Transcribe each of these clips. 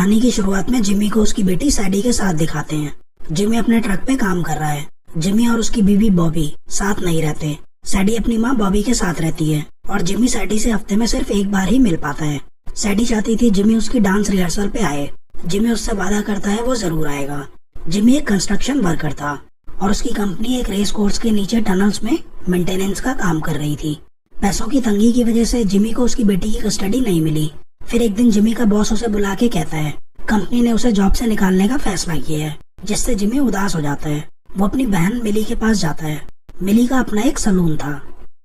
कहानी की शुरुआत में जिमी को उसकी बेटी सैडी के साथ दिखाते हैं। जिमी अपने ट्रक पे काम कर रहा है। जिमी और उसकी बीवी बॉबी साथ नहीं रहते। सैडी अपनी माँ बॉबी के साथ रहती है और जिमी सैडी से हफ्ते में सिर्फ एक बार ही मिल पाता है। सैडी चाहती थी जिमी उसकी डांस रिहर्सल पे आए। जिमी उससे वादा करता है वो जरूर आएगा। जिमी एक कंस्ट्रक्शन वर्कर था और उसकी कंपनी एक रेस कोर्स के नीचे टनल्स में मेंटेनेंस का काम कर रही थी। पैसों की तंगी की वजह से जिमी को उसकी बेटी की कस्टडी नहीं मिली। फिर एक दिन जिमी का बॉस उसे बुला के कहता है कंपनी ने उसे जॉब से निकालने का फैसला किया है, जिससे जिमी उदास हो जाता है। वो अपनी बहन मिली के पास जाता है। मिली का अपना एक सलून था।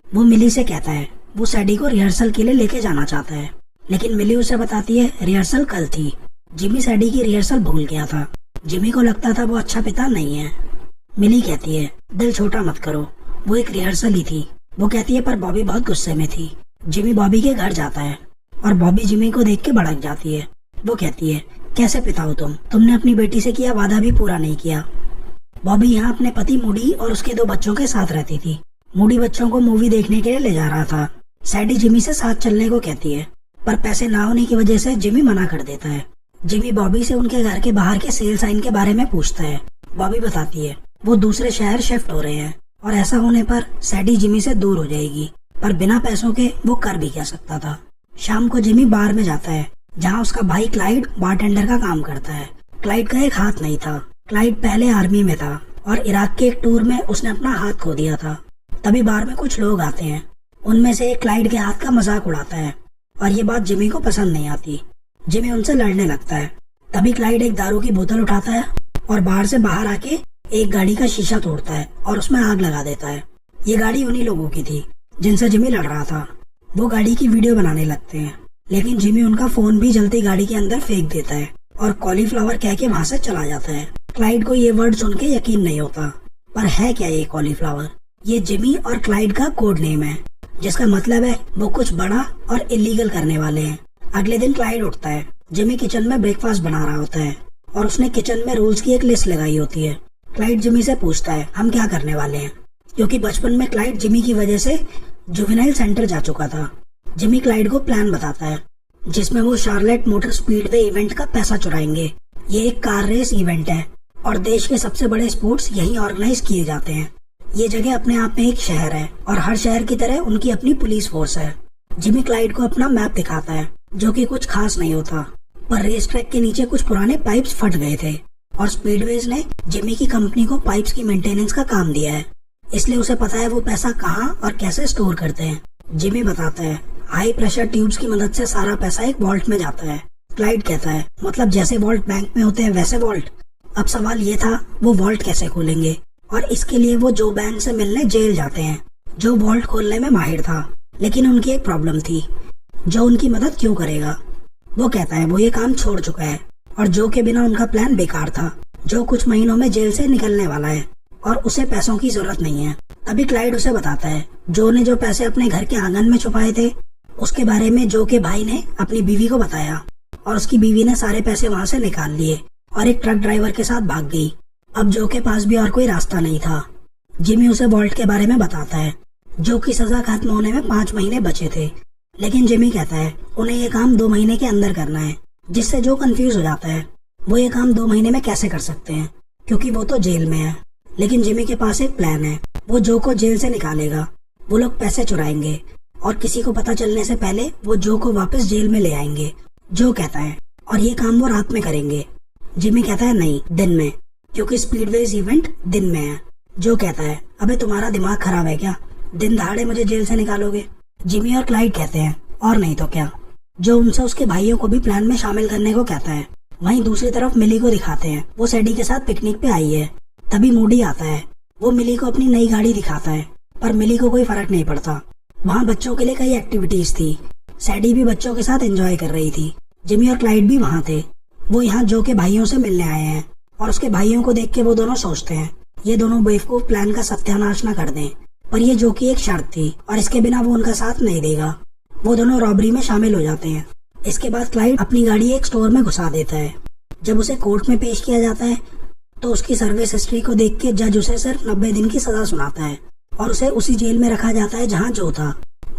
वो मिली से कहता है वो सैडी को रिहर्सल के लिए लेके जाना चाहता है, लेकिन मिली उसे बताती है रिहर्सल कल थी। जिमी सैडी की रिहर्सल भूल गया था। जिमी को लगता था वो अच्छा पिता नहीं है। मिली कहती है दिल छोटा मत करो, वो एक रिहर्सल ही थी। वो कहती है पर बॉबी बहुत गुस्से में थी। जिमी बॉबी के घर जाता है और बॉबी जिमी को देख के भड़क जाती है। वो कहती है कैसे पिता हो तुमने अपनी बेटी से किया वादा भी पूरा नहीं किया। बॉबी यहाँ अपने पति मूडी और उसके 2 बच्चों के साथ रहती थी। मूडी बच्चों को मूवी देखने के लिए ले जा रहा था। सैडी जिमी से साथ चलने को कहती है, पर पैसे ना होने की वजह से जिमी मना कर देता है। जिमी बॉबी से उनके घर के बाहर के सेल साइन के बारे में पूछता है। बॉबी बताती है वो दूसरे शहर शिफ्ट हो रहे हैं और ऐसा होने पर सैडी जिमी से दूर हो जाएगी, पर बिना पैसों के वो कर भी क्या सकता था। शाम को जिमी बार में जाता है जहाँ उसका भाई क्लाइड बारटेंडर का काम करता है। क्लाइड का एक हाथ नहीं था। क्लाइड पहले आर्मी में था और इराक के एक टूर में उसने अपना हाथ खो दिया था। तभी बार में कुछ लोग आते हैं। उनमें से एक क्लाइड के हाथ का मजाक उड़ाता है और ये बात जिमी को पसंद नहीं आती। जिमी उनसे लड़ने लगता है। तभी क्लाइड एक दारू की बोतल उठाता है और बाहर से बाहर आके एक गाड़ी का शीशा तोड़ता है और उसमें आग लगा देता है। ये गाड़ी उन्हीं लोगों की थी जिनसे जिमी लड़ रहा था। वो गाड़ी की वीडियो बनाने लगते हैं, लेकिन जिमी उनका फोन भी जलती गाड़ी के अंदर फेंक देता है और कॉलीफ्लावर कह के वहाँ से चला जाता है। क्लाइड को ये वर्ड सुन के यकीन नहीं होता, पर है क्या ये कॉलीफ्लावर? ये जिमी और क्लाइड का कोड नेम है, जिसका मतलब है वो कुछ बड़ा और इलीगल करने वाले हैं। अगले दिन क्लाइड उठता है। जिमी किचन में ब्रेकफास्ट बना रहा होता है और उसने किचन में रूल्स की एक लिस्ट लगाई होती है। क्लाइड जिमी से पूछता है हम क्या करने वाले हैं, क्योंकि बचपन में क्लाइड जिमी की वजह से जुवेनाइल सेंटर जा चुका था। जिमी क्लाइड को प्लान बताता है जिसमें वो शार्लेट मोटर स्पीडवे इवेंट का पैसा चुराएंगे। ये एक कार रेस इवेंट है और देश के सबसे बड़े स्पोर्ट्स यहीं ऑर्गेनाइज किए जाते हैं। ये जगह अपने आप में एक शहर है और हर शहर की तरह उनकी अपनी पुलिस फोर्स है। जिमी क्लाइड को अपना मैप दिखाता है जो कि कुछ खास नहीं होता, पर रेस ट्रैक के नीचे कुछ पुराने पाइप्स फट गए थे और स्पीडवेज ने जिमी की कंपनी को पाइप्स की मेंटेनेंस का काम दिया है, इसलिए उसे पता है वो पैसा कहाँ और कैसे स्टोर करते हैं। जिमी बताता है हाई प्रेशर ट्यूब्स की मदद से सारा पैसा एक वॉल्ट में जाता है। क्लाइड कहता है मतलब जैसे वॉल्ट बैंक में होते हैं वैसे वॉल्ट। अब सवाल ये था वो वॉल्ट कैसे खोलेंगे, और इसके लिए वो जो बैंक से मिलने जेल जाते हैं जो वॉल्ट खोलने में माहिर था। लेकिन उनकी एक प्रॉब्लम थी, जो उनकी मदद क्यों करेगा? वो कहता है वो ये काम छोड़ चुका है और जो के बिना उनका प्लान बेकार था। जो कुछ महीनों में जेल से निकलने वाला है और उसे पैसों की जरूरत नहीं है। अभी क्लाइड उसे बताता है जो ने जो पैसे अपने घर के आंगन में छुपाए थे उसके बारे में जो के भाई ने अपनी बीवी को बताया और उसकी बीवी ने सारे पैसे वहाँ से निकाल लिए और एक ट्रक ड्राइवर के साथ भाग गई। अब जो के पास भी और कोई रास्ता नहीं था। जिमी उसे वॉल्ट के बारे में बताता है। जो की सजा खत्म होने में 5 महीने बचे थे, लेकिन जिमी कहता है उन्हें ये काम 2 महीने के अंदर करना है, जिससे जो कंफ्यूज हो जाता है वो ये काम 2 महीने में कैसे कर सकते हैं, क्योंकि वो तो जेल में है। लेकिन जिमी के पास एक प्लान है। वो जो को जेल से निकालेगा। वो लोग पैसे चुराएंगे और किसी को पता चलने से पहले वो जो को वापस जेल में ले आएंगे। जो कहता है और ये काम वो रात में करेंगे। जिमी कहता है नहीं, दिन में, क्योंकि स्पीडवेज इवेंट दिन में है। जो कहता है अबे तुम्हारा दिमाग खराब है क्या, दिन दहाड़े मुझे जेल से निकालोगे? जिमी और क्लाइड कहते हैं और नहीं तो क्या। जो उनसे उसके भाइयों को भी प्लान में शामिल करने को कहता है। वहीं दूसरी तरफ मिली को दिखाते हैं। वो सैडी के साथ पिकनिक पे आई है। तभी मूडी आता है। वो मिली को अपनी नई गाड़ी दिखाता है, पर मिली को कोई फर्क नहीं पड़ता। वहाँ बच्चों के लिए कई एक्टिविटीज थी। सैडी भी बच्चों के साथ एंजॉय कर रही थी। जिमी और क्लाइड भी वहाँ थे। वो यहाँ जो के भाइयों से मिलने आए हैं और उसके भाइयों को देख के वो दोनों सोचते हैं ये दोनों बेवकूफ प्लान का सत्यानाश न कर दें। पर ये जो की एक शर्त थी और इसके बिना वो उनका साथ नहीं देगा। वो दोनों रॉबरी में शामिल हो जाते हैं। इसके बाद क्लाइड अपनी गाड़ी एक स्टोर में घुसा देता है। जब उसे कोर्ट में पेश किया जाता है तो उसकी सर्विस हिस्ट्री को देख के जज उसे सिर्फ 90 दिन की सजा सुनाता है और उसे उसी जेल में रखा जाता है जहाँ जो था।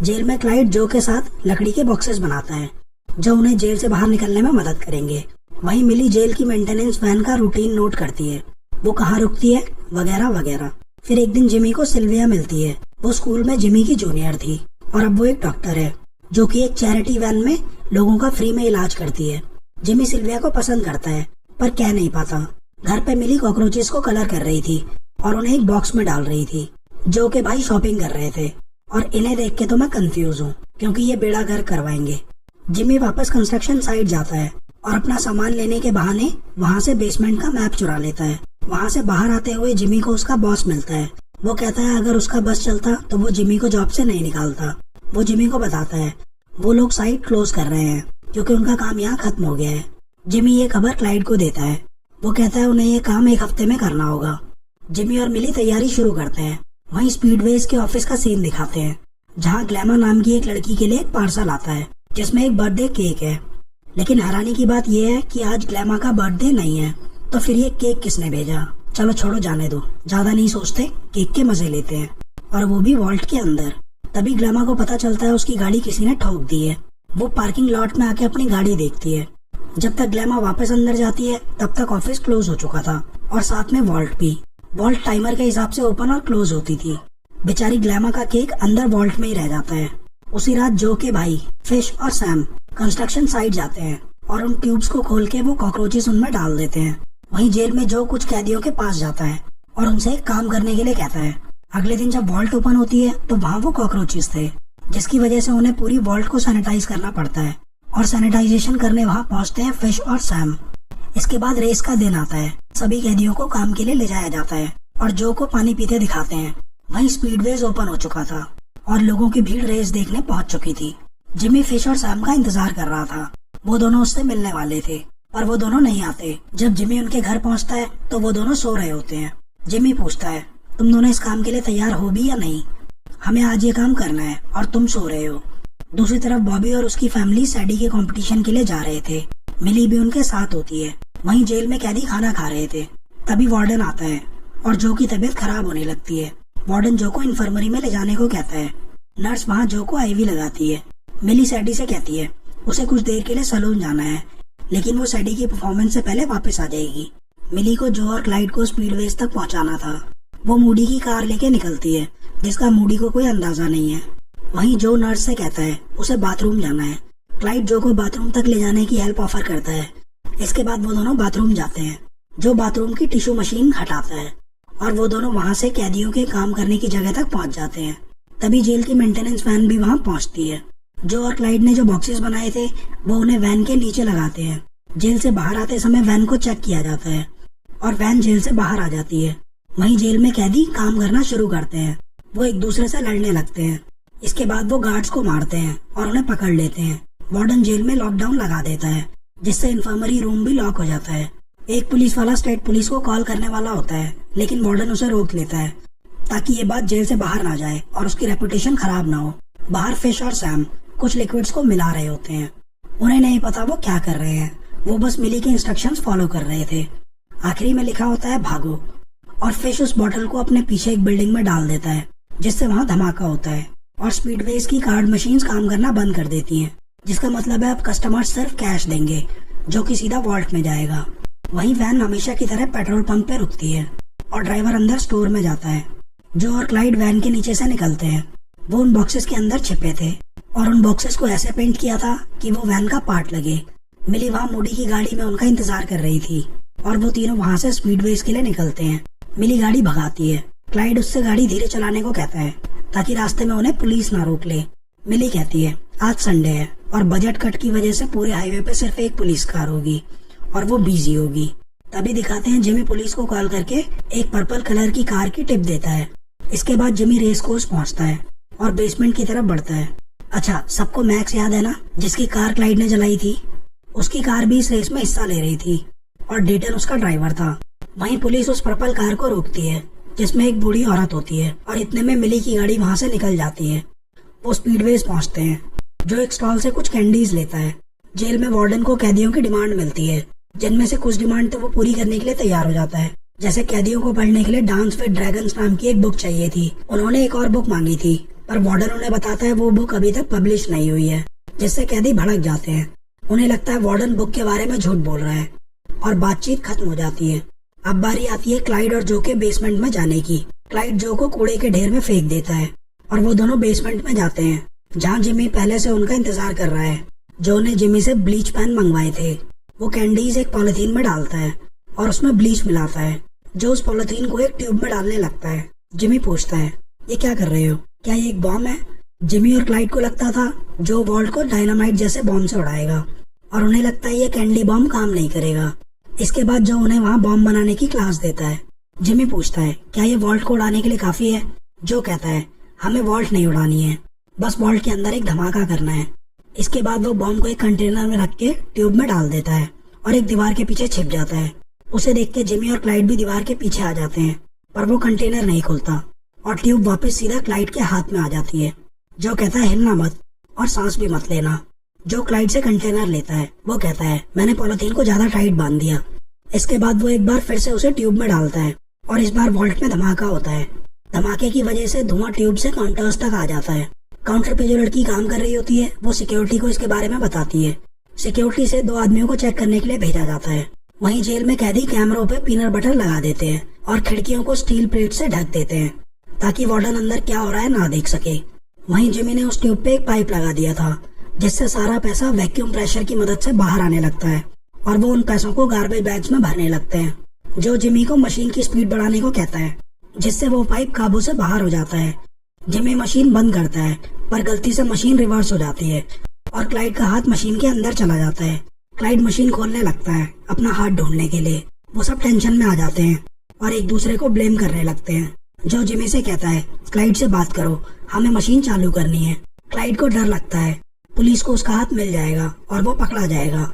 जेल में क्लाइड जो के साथ लकड़ी के बॉक्सेस बनाता है जो उन्हें जेल से बाहर निकलने में मदद करेंगे। वहीं मिली जेल की मेंटेनेंस वैन का रूटीन नोट करती है, वो कहाँ रुकती है वगैरह वगैरह। फिर एक दिन जिमी को सिल्विया मिलती है। वो स्कूल में जिमी की जूनियर थी और अब वो एक डॉक्टर है जो कि एक चैरिटी वैन में लोगों का फ्री में इलाज करती है। जिमी सिल्विया को पसंद करता है पर कह नहीं पाता। घर पे मिली कॉकरोचेस को कलर कर रही थी और उन्हें एक बॉक्स में डाल रही थी। जो के भाई शॉपिंग कर रहे थे और इन्हें देख के तो मैं कंफ्यूज हूँ क्योंकि ये बेड़ा गर्क करवाएंगे। जिमी वापस कंस्ट्रक्शन साइट जाता है और अपना सामान लेने के बहाने वहाँ से बेसमेंट का मैप चुरा लेता है। वहाँ से बाहर आते हुए जिमी को उसका बॉस मिलता है। वो कहता है अगर उसका बस चलता तो वो जिमी को जॉब से नहीं निकालता। वो जिमी को बताता है वो लोग साइट क्लोज कर रहे हैं क्योंकि उनका काम यहाँ खत्म हो गया है। जिमी ये खबर क्लाइड को देता है। वो कहता है उन्हें ये काम एक हफ्ते में करना होगा। जिमी और मिली तैयारी शुरू करते हैं। वहीं स्पीडवेज के ऑफिस का सीन दिखाते हैं जहाँ ग्लैमा नाम की एक लड़की के लिए एक पार्सल आता है जिसमें एक बर्थडे केक है। लेकिन हैरानी की बात यह है कि आज ग्लैमा का बर्थडे नहीं है, तो फिर ये केक किसने भेजा। चलो छोड़ो, जाने दो, ज्यादा नहीं सोचते, केक के मजे लेते हैं, और वो भी वॉल्ट के अंदर। तभी ग्लैमा को पता चलता है उसकी गाड़ी किसी ने ठोक दी है। वो पार्किंग लॉट में आके अपनी गाड़ी देखती है। जब तक ग्लैमा वापस अंदर जाती है तब तक ऑफिस क्लोज हो चुका था और साथ में वॉल्ट भी। वॉल्ट टाइमर के हिसाब से ओपन और क्लोज होती थी। बेचारी ग्लैमा का केक अंदर वॉल्ट में ही रह जाता है। उसी रात जो के भाई फिश और सैम कंस्ट्रक्शन साइट जाते हैं और उन ट्यूब्स को खोल के वो कॉकरोचेस उनमें डाल देते हैं। वहीं जेल में जो कुछ कैदियों के पास जाता है और उनसे एक काम करने के लिए कहता है। अगले दिन जब वॉल्ट ओपन होती है तो वहाँ वो कॉकरोचेस थे, जिसकी वजह से उन्हें पूरी वॉल्ट को सैनिटाइज करना पड़ता है। और सैनिटाइजेशन करने वहाँ पहुँचते हैं फिश और सैम। इसके बाद रेस का दिन आता है। सभी कैदियों को काम के लिए ले जाया जाता है और जो को पानी पीते दिखाते हैं। वहीं स्पीडवेज ओपन हो चुका था और लोगों की भीड़ रेस देखने पहुंच चुकी थी। जिमी फिश और सैम का इंतजार कर रहा था। वो दोनों उससे मिलने वाले थे पर वो दोनों नहीं आते। जब जिमी उनके घर पहुंचता है तो वो दोनों सो रहे होते हैं। जिमी पूछता है तुम दोनों इस काम के लिए तैयार हो भी या नहीं? हमें आज ये काम करना है और तुम सो रहे हो। दूसरी तरफ बॉबी और उसकी फैमिली सैडी के कंपटीशन के लिए जा रहे थे। मिली भी उनके साथ होती है। वहीं जेल में कैदी खाना खा रहे थे। तभी वार्डन आता है और जो की तबीयत खराब होने लगती है। वार्डन जो को इन्फर्मरी में ले जाने को कहता है। नर्स वहाँ जो को आईवी लगाती है। मिली सैडी से कहती है उसे कुछ देर के लिए सलून जाना है, लेकिन वो सैडी की परफॉर्मेंस से पहले वापस आ जाएगी। मिली को जो और क्लाइड को स्पीडवेज तक पहुंचाना था। वो मूडी की कार लेके निकलती है, जिसका मूडी को कोई अंदाजा नहीं है। वहीं जो नर्स से कहता है उसे बाथरूम जाना है। क्लाइड जो को बाथरूम तक ले जाने की हेल्प ऑफर करता है। इसके बाद वो दोनों बाथरूम जाते हैं। जो बाथरूम की टिश्यू मशीन हटाता है और वो दोनों वहाँ से कैदियों के काम करने की जगह तक पहुँच जाते हैं। तभी जेल की मेंटेनेंस वैन भी वहाँ पहुँचती है। जो और क्लाइड ने जो बॉक्सेस बनाए थे वो उन्हें वैन के नीचे लगाते हैं। जेल से बाहर आते समय वैन को चेक किया जाता है और वैन जेल से बाहर आ जाती है। वहीं जेल में कैदी काम करना शुरू करते हैं। वो एक दूसरे से लड़ने लगते हैं। इसके बाद वो गार्ड्स को मारते हैं और उन्हें पकड़ लेते हैं। वार्डन जेल में लॉकडाउन लगा देता है, जिससे इन्फर्मरी रूम भी लॉक हो जाता है। एक पुलिस वाला स्टेट पुलिस को कॉल करने वाला होता है, लेकिन वार्डन उसे रोक लेता है ताकि ये बात जेल से बाहर ना जाए और उसकी रेपुटेशन खराब ना हो। बाहर फिश और सैम कुछ लिक्विड्स को मिला रहे होते हैं। उन्हें नहीं पता वो क्या कर रहे हैं, वो बस मिली के इंस्ट्रक्शंस फॉलो कर रहे थे। आखिरी में लिखा होता है भागो, और फिश उस बॉटल को अपने पीछे एक बिल्डिंग में डाल देता है, जिससे वहाँ धमाका होता है और स्पीडवेज की कार्ड मशीन्स काम करना बंद कर देती हैं, जिसका मतलब है अब कस्टमर सिर्फ कैश देंगे, जो कि सीधा वॉल्ट में जाएगा। वहीं वैन हमेशा की तरह पेट्रोल पंप पे रुकती है और ड्राइवर अंदर स्टोर में जाता है। जो और क्लाइड वैन के नीचे से निकलते हैं। वो उन बॉक्सेस के अंदर छिपे थे और उन बॉक्सेस को ऐसे पेंट किया था कि वो वैन का पार्ट लगे। मिली वहाँ मूडी की गाड़ी में उनका इंतजार कर रही थी और वो तीनों वहाँ से स्पीडवेज के लिए निकलते हैं। मिली गाड़ी भगाती है। क्लाइड उससे गाड़ी धीरे चलाने को कहता है ताकि रास्ते में उन्हें पुलिस ना रोक ले। मिली कहती है आज संडे है और बजट कट की वजह से पूरे हाईवे पे सिर्फ एक पुलिस कार होगी और वो बिजी होगी। तभी दिखाते हैं जिमी पुलिस को कॉल करके एक पर्पल कलर की कार की टिप देता है। इसके बाद जिमी रेस कोर्स पहुंचता है और बेसमेंट की तरफ बढ़ता है। अच्छा, सबको मैक्स याद है ना, जिसकी कार क्लाइड ने जलाई थी? उसकी कार भी इस रेस में हिस्सा ले रही थी और डेटन उसका ड्राइवर था। वहीं पुलिस उस पर्पल कार को रोकती है जिसमें एक बूढ़ी औरत होती है और इतने में मिली की गाड़ी वहाँ से निकल जाती है। वो स्पीडवेज पहुँचते हैं। जो एक स्टॉल से कुछ कैंडीज लेता है। जेल में वार्डन को कैदियों की डिमांड मिलती है, जिनमें से कुछ डिमांड तो वो पूरी करने के लिए तैयार हो जाता है। जैसे कैदियों को पढ़ने के लिए डांस विद ड्रैगन्स नाम की एक बुक चाहिए थी। उन्होंने एक और बुक मांगी थी, पर वार्डन उन्हें बताता है वो बुक अभी तक पब्लिश नहीं हुई है, जिससे कैदी भड़क जाते हैं। उन्हें लगता है वार्डन बुक के बारे में झूठ बोल रहा है और बातचीत खत्म हो जाती है। अब बारी आती है क्लाइड और जो के बेसमेंट में जाने की। क्लाइड जो को कूड़े के ढेर में फेंक देता है और वो दोनों बेसमेंट में जाते हैं जहाँ जिमी पहले से उनका इंतजार कर रहा है। जो ने जिमी से ब्लीच पेन मंगवाए थे वो कैंडीज एक पॉलिथीन में डालता है और उसमें ब्लीच मिलाता है। जो उस पॉलिथीन को एक ट्यूब में डालने लगता है। जिमी पूछता है, ये क्या कर रहे हो, क्या ये एक बॉम्ब है? जिमी और क्लाइड को लगता था जो वॉल्ट को डायनामाइट जैसे बॉम्ब से उड़ाएगा और उन्हें लगता है ये कैंडी बॉम्ब काम नहीं करेगा। इसके बाद जो उन्हें वहाँ बॉम्ब बनाने की क्लास देता है। जिमी पूछता है, क्या ये वॉल्ट को उड़ाने के लिए काफी है? जो कहता है, हमें वॉल्ट नहीं उड़ानी है, बस वॉल्ट के अंदर एक धमाका करना है। इसके बाद वो बॉम्ब को एक कंटेनर में रख के ट्यूब में डाल देता है और एक दीवार के पीछे छिप जाता है। उसे देख के जिमी और क्लाइड भी दीवार के पीछे आ जाते हैं, पर वो कंटेनर नहीं खुलता और ट्यूब वापस सीधा क्लाइड के हाथ में आ जाती है। जो कहता है, हिलना मत और सांस भी मत लेना। जो क्लाइड से कंटेनर लेता है वो कहता है, मैंने पॉलिथीन को ज्यादा टाइट बांध दिया। इसके बाद वो एक बार फिर से उसे ट्यूब में डालता है और इस बार वॉल्ट में धमाका होता है। धमाके की वजह से धुआं ट्यूब से काउंटर्स तक आ जाता है। काउंटर पे जो लड़की काम कर रही होती है वो सिक्योरिटी को इसके बारे में बताती है। सिक्योरिटी से 2 आदमियों को चेक करने के लिए भेजा जाता है। वहीं जेल में कैदी कैमरों पे पीनट बटर लगा देते हैं और खिड़कियों को स्टील प्लेट से ढक देते हैं ताकि वार्डन अंदर क्या हो रहा है ना देख सके। वहीं जिमी ने उस ट्यूब पे एक पाइप लगा दिया था जिससे सारा पैसा वैक्यूम प्रेशर की मदद से बाहर आने लगता है और वो उन पैसों को गार्बेज बैग्स में भरने लगते हैं। जो जिमी को मशीन की स्पीड बढ़ाने को कहता है जिससे वो पाइप काबू से बाहर हो जाता है। जिमी मशीन बंद करता है पर गलती से मशीन रिवर्स हो जाती है और क्लाइड का हाथ मशीन के अंदर चला जाता है। क्लाइड मशीन खोलने लगता है अपना हाथ ढूंढने के लिए। वो सब टेंशन में आ जाते हैं और एक दूसरे को ब्लेम करने लगते हैं। जो जिमी से कहता है, क्लाइड से बात करो, हमें मशीन चालू करनी है। क्लाइड को डर लगता है पुलिस को उसका हाथ मिल जाएगा और वो पकड़ा जाएगा।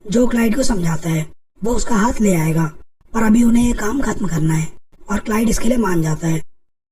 जो क्लाइड को समझाता है वो उसका हाथ ले आएगा पर अभी उन्हें ये काम खत्म करना है और क्लाइड इसके लिए मान जाता है।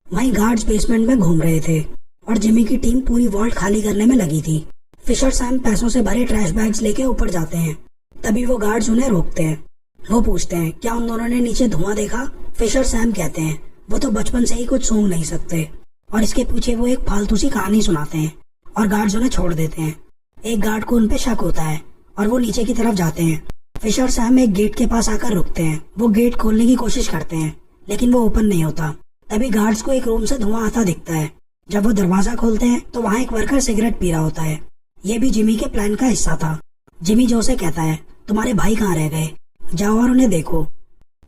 वहीं गार्ड्स बेसमेंट में घूम रहे थे और जिमी की टीम पूरी वॉल्ट खाली करने में लगी थी। फिशर सैम पैसों से भरे ट्रैश बैग्स लेके ऊपर जाते हैं। तभी वो गार्ड्स उन्हें रोकते हैं। वो पूछते हैं, क्या उन दोनों ने नीचे धुआं देखा? फिशर सैम कहते हैं, वो तो बचपन से ही कुछ सूंघ नहीं सकते और इसके पीछे वो एक फालतू सी कहानी सुनाते हैं और गार्ड्स उन्हें छोड़ देते हैं। एक गार्ड को उन पे शक होता है और वो नीचे की तरफ जाते हैं। फिशर सैम एक गेट के पास आकर रुकते हैं। वो गेट खोलने की कोशिश करते हैं लेकिन वो ओपन नहीं होता। तभी गार्ड्स को एक रूम से धुआं आता दिखता है। जब वो दरवाजा खोलते हैं तो वहाँ एक वर्कर सिगरेट पी रहा होता है। ये भी जिमी के प्लान का हिस्सा था। जिमी जो से कहता है, तुम्हारे भाई कहाँ रह गए, जाओ और उन्हें देखो।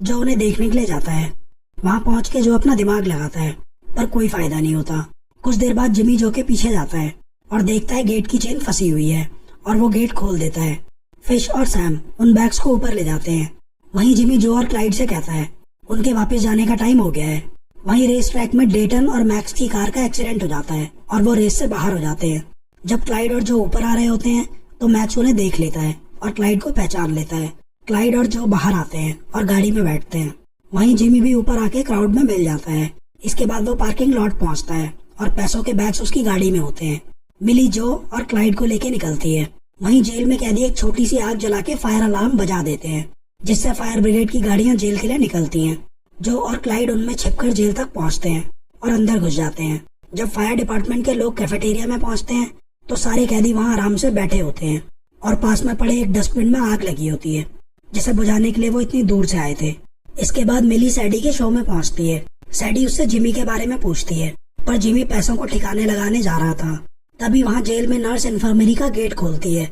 जो उन्हें देखने के लिए जाता है। वहाँ पहुँच के जो अपना दिमाग लगाता है पर कोई फायदा नहीं होता। कुछ देर बाद जिमी जो के पीछे जाता है और देखता है गेट की चेन फंसी हुई है और वो गेट खोल देता है। फिश और सैम उन बैग्स को ऊपर ले जाते हैं। वहीं जिमी जो और क्लाइड से कहता है उनके वापस जाने का टाइम हो गया है। वहीं रेस ट्रैक में डेटन और मैक्स की कार का एक्सीडेंट हो जाता है और वो रेस से बाहर हो जाते हैं। जब क्लाइड और जो ऊपर आ रहे होते हैं तो मैक्स उन्हें देख लेता है और क्लाइड को पहचान लेता है। क्लाइड और जो बाहर आते हैं और गाड़ी में बैठते हैं। वहीं जिमी भी ऊपर आके क्राउड में मिल जाता है। इसके बाद वो पार्किंग लॉट पहुंचता है और पैसों के बैग्स उसकी गाड़ी में होते हैं। मिली जो और क्लाइड को लेके निकलती है। वहीं जेल में कैदी एक छोटी सी आग जला के फायर अलार्म बजा देते हैं जिससे फायर ब्रिगेड की गाड़ियां जेल के लिए निकलती हैं। जो और क्लाइड उनमें छिपकर जेल तक पहुंचते हैं और अंदर घुस जाते हैं। जब फायर डिपार्टमेंट के लोग कैफेटेरिया में पहुंचते हैं तो सारे कैदी वहां आराम से बैठे होते हैं और पास में पड़े एक डस्टबिन में आग लगी होती है जिसे बुझाने के लिए वो इतनी दूर से आए थे। इसके बाद मिली सैडी के शो में पहुंचती है। सैडी उससे जिमी के बारे में पूछती है पर जिमी पैसों को ठिकाने लगाने जा रहा था। तभी वहाँ जेल में नर्स इन्फर्मरी का गेट खोलती है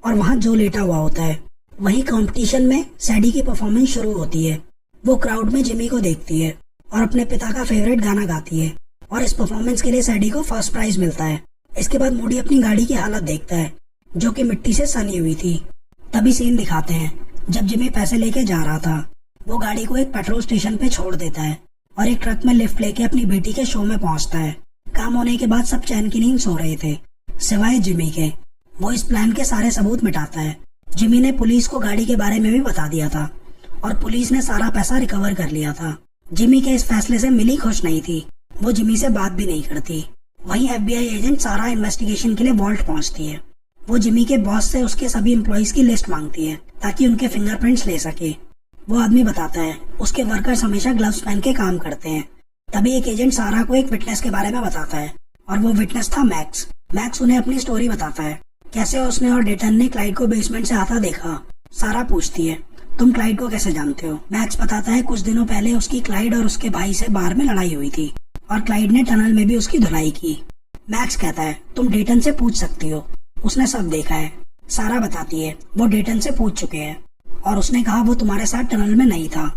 और वहाँ जो लेटा हुआ होता है। वहीं कंपटीशन में सैडी की परफॉर्मेंस शुरू होती है। वो क्राउड में जिमी को देखती है और अपने पिता का फेवरेट गाना गाती है और इस परफॉर्मेंस के लिए सैडी को फर्स्ट प्राइज मिलता है। इसके बाद मूडी अपनी गाड़ी की हालत देखता है जो कि मिट्टी से सनी हुई थी। तभी सीन दिखाते हैं जब जिमी पैसे लेके जा रहा था। वो गाड़ी को एक पेट्रोल स्टेशन पे छोड़ देता है और एक ट्रक में लिफ्ट लेके अपनी बेटी के शो में पहुंचता है। काम होने के बाद सब चैन की नींद सो रहे थे सिवाय जिमी के। वो इस प्लान के सारे सबूत मिटाता है। जिमी ने पुलिस को गाड़ी के बारे में भी बता दिया था और पुलिस ने सारा पैसा रिकवर कर लिया था। जिमी के इस फैसले से मिली खुश नहीं थी। वो जिमी से बात भी नहीं करती। वहीं FBI एजेंट सारा इन्वेस्टिगेशन के लिए वॉल्ट पहुंचती है। वो जिमी के बॉस से उसके सभी एम्प्लॉइज की लिस्ट मांगती है ताकि उनके फिंगरप्रिंट्स ले सके। वो आदमी बताता है उसके वर्कर्स हमेशा ग्लव्स पहन के काम करते हैं। तभी एक एजेंट सारा को एक विटनेस के बारे में बताता है और वो विटनेस था मैक्स। मैक्स उन्हें अपनी स्टोरी बताता है कैसे उसने और डेटन ने क्लाइड को बेसमेंट से आता देखा। सारा पूछती है, तुम क्लाइड को कैसे जानते हो? मैक्स बताता है कुछ दिनों पहले उसकी क्लाइड और उसके भाई से बार में लड़ाई हुई थी और क्लाइड ने टनल में भी उसकी धुलाई की। मैक्स कहता है, तुम डेटन से पूछ सकती हो, उसने सब देखा है। सारा बताती है वो डेटन से पूछ चुके हैं और उसने कहा वो तुम्हारे साथ टनल में नहीं था।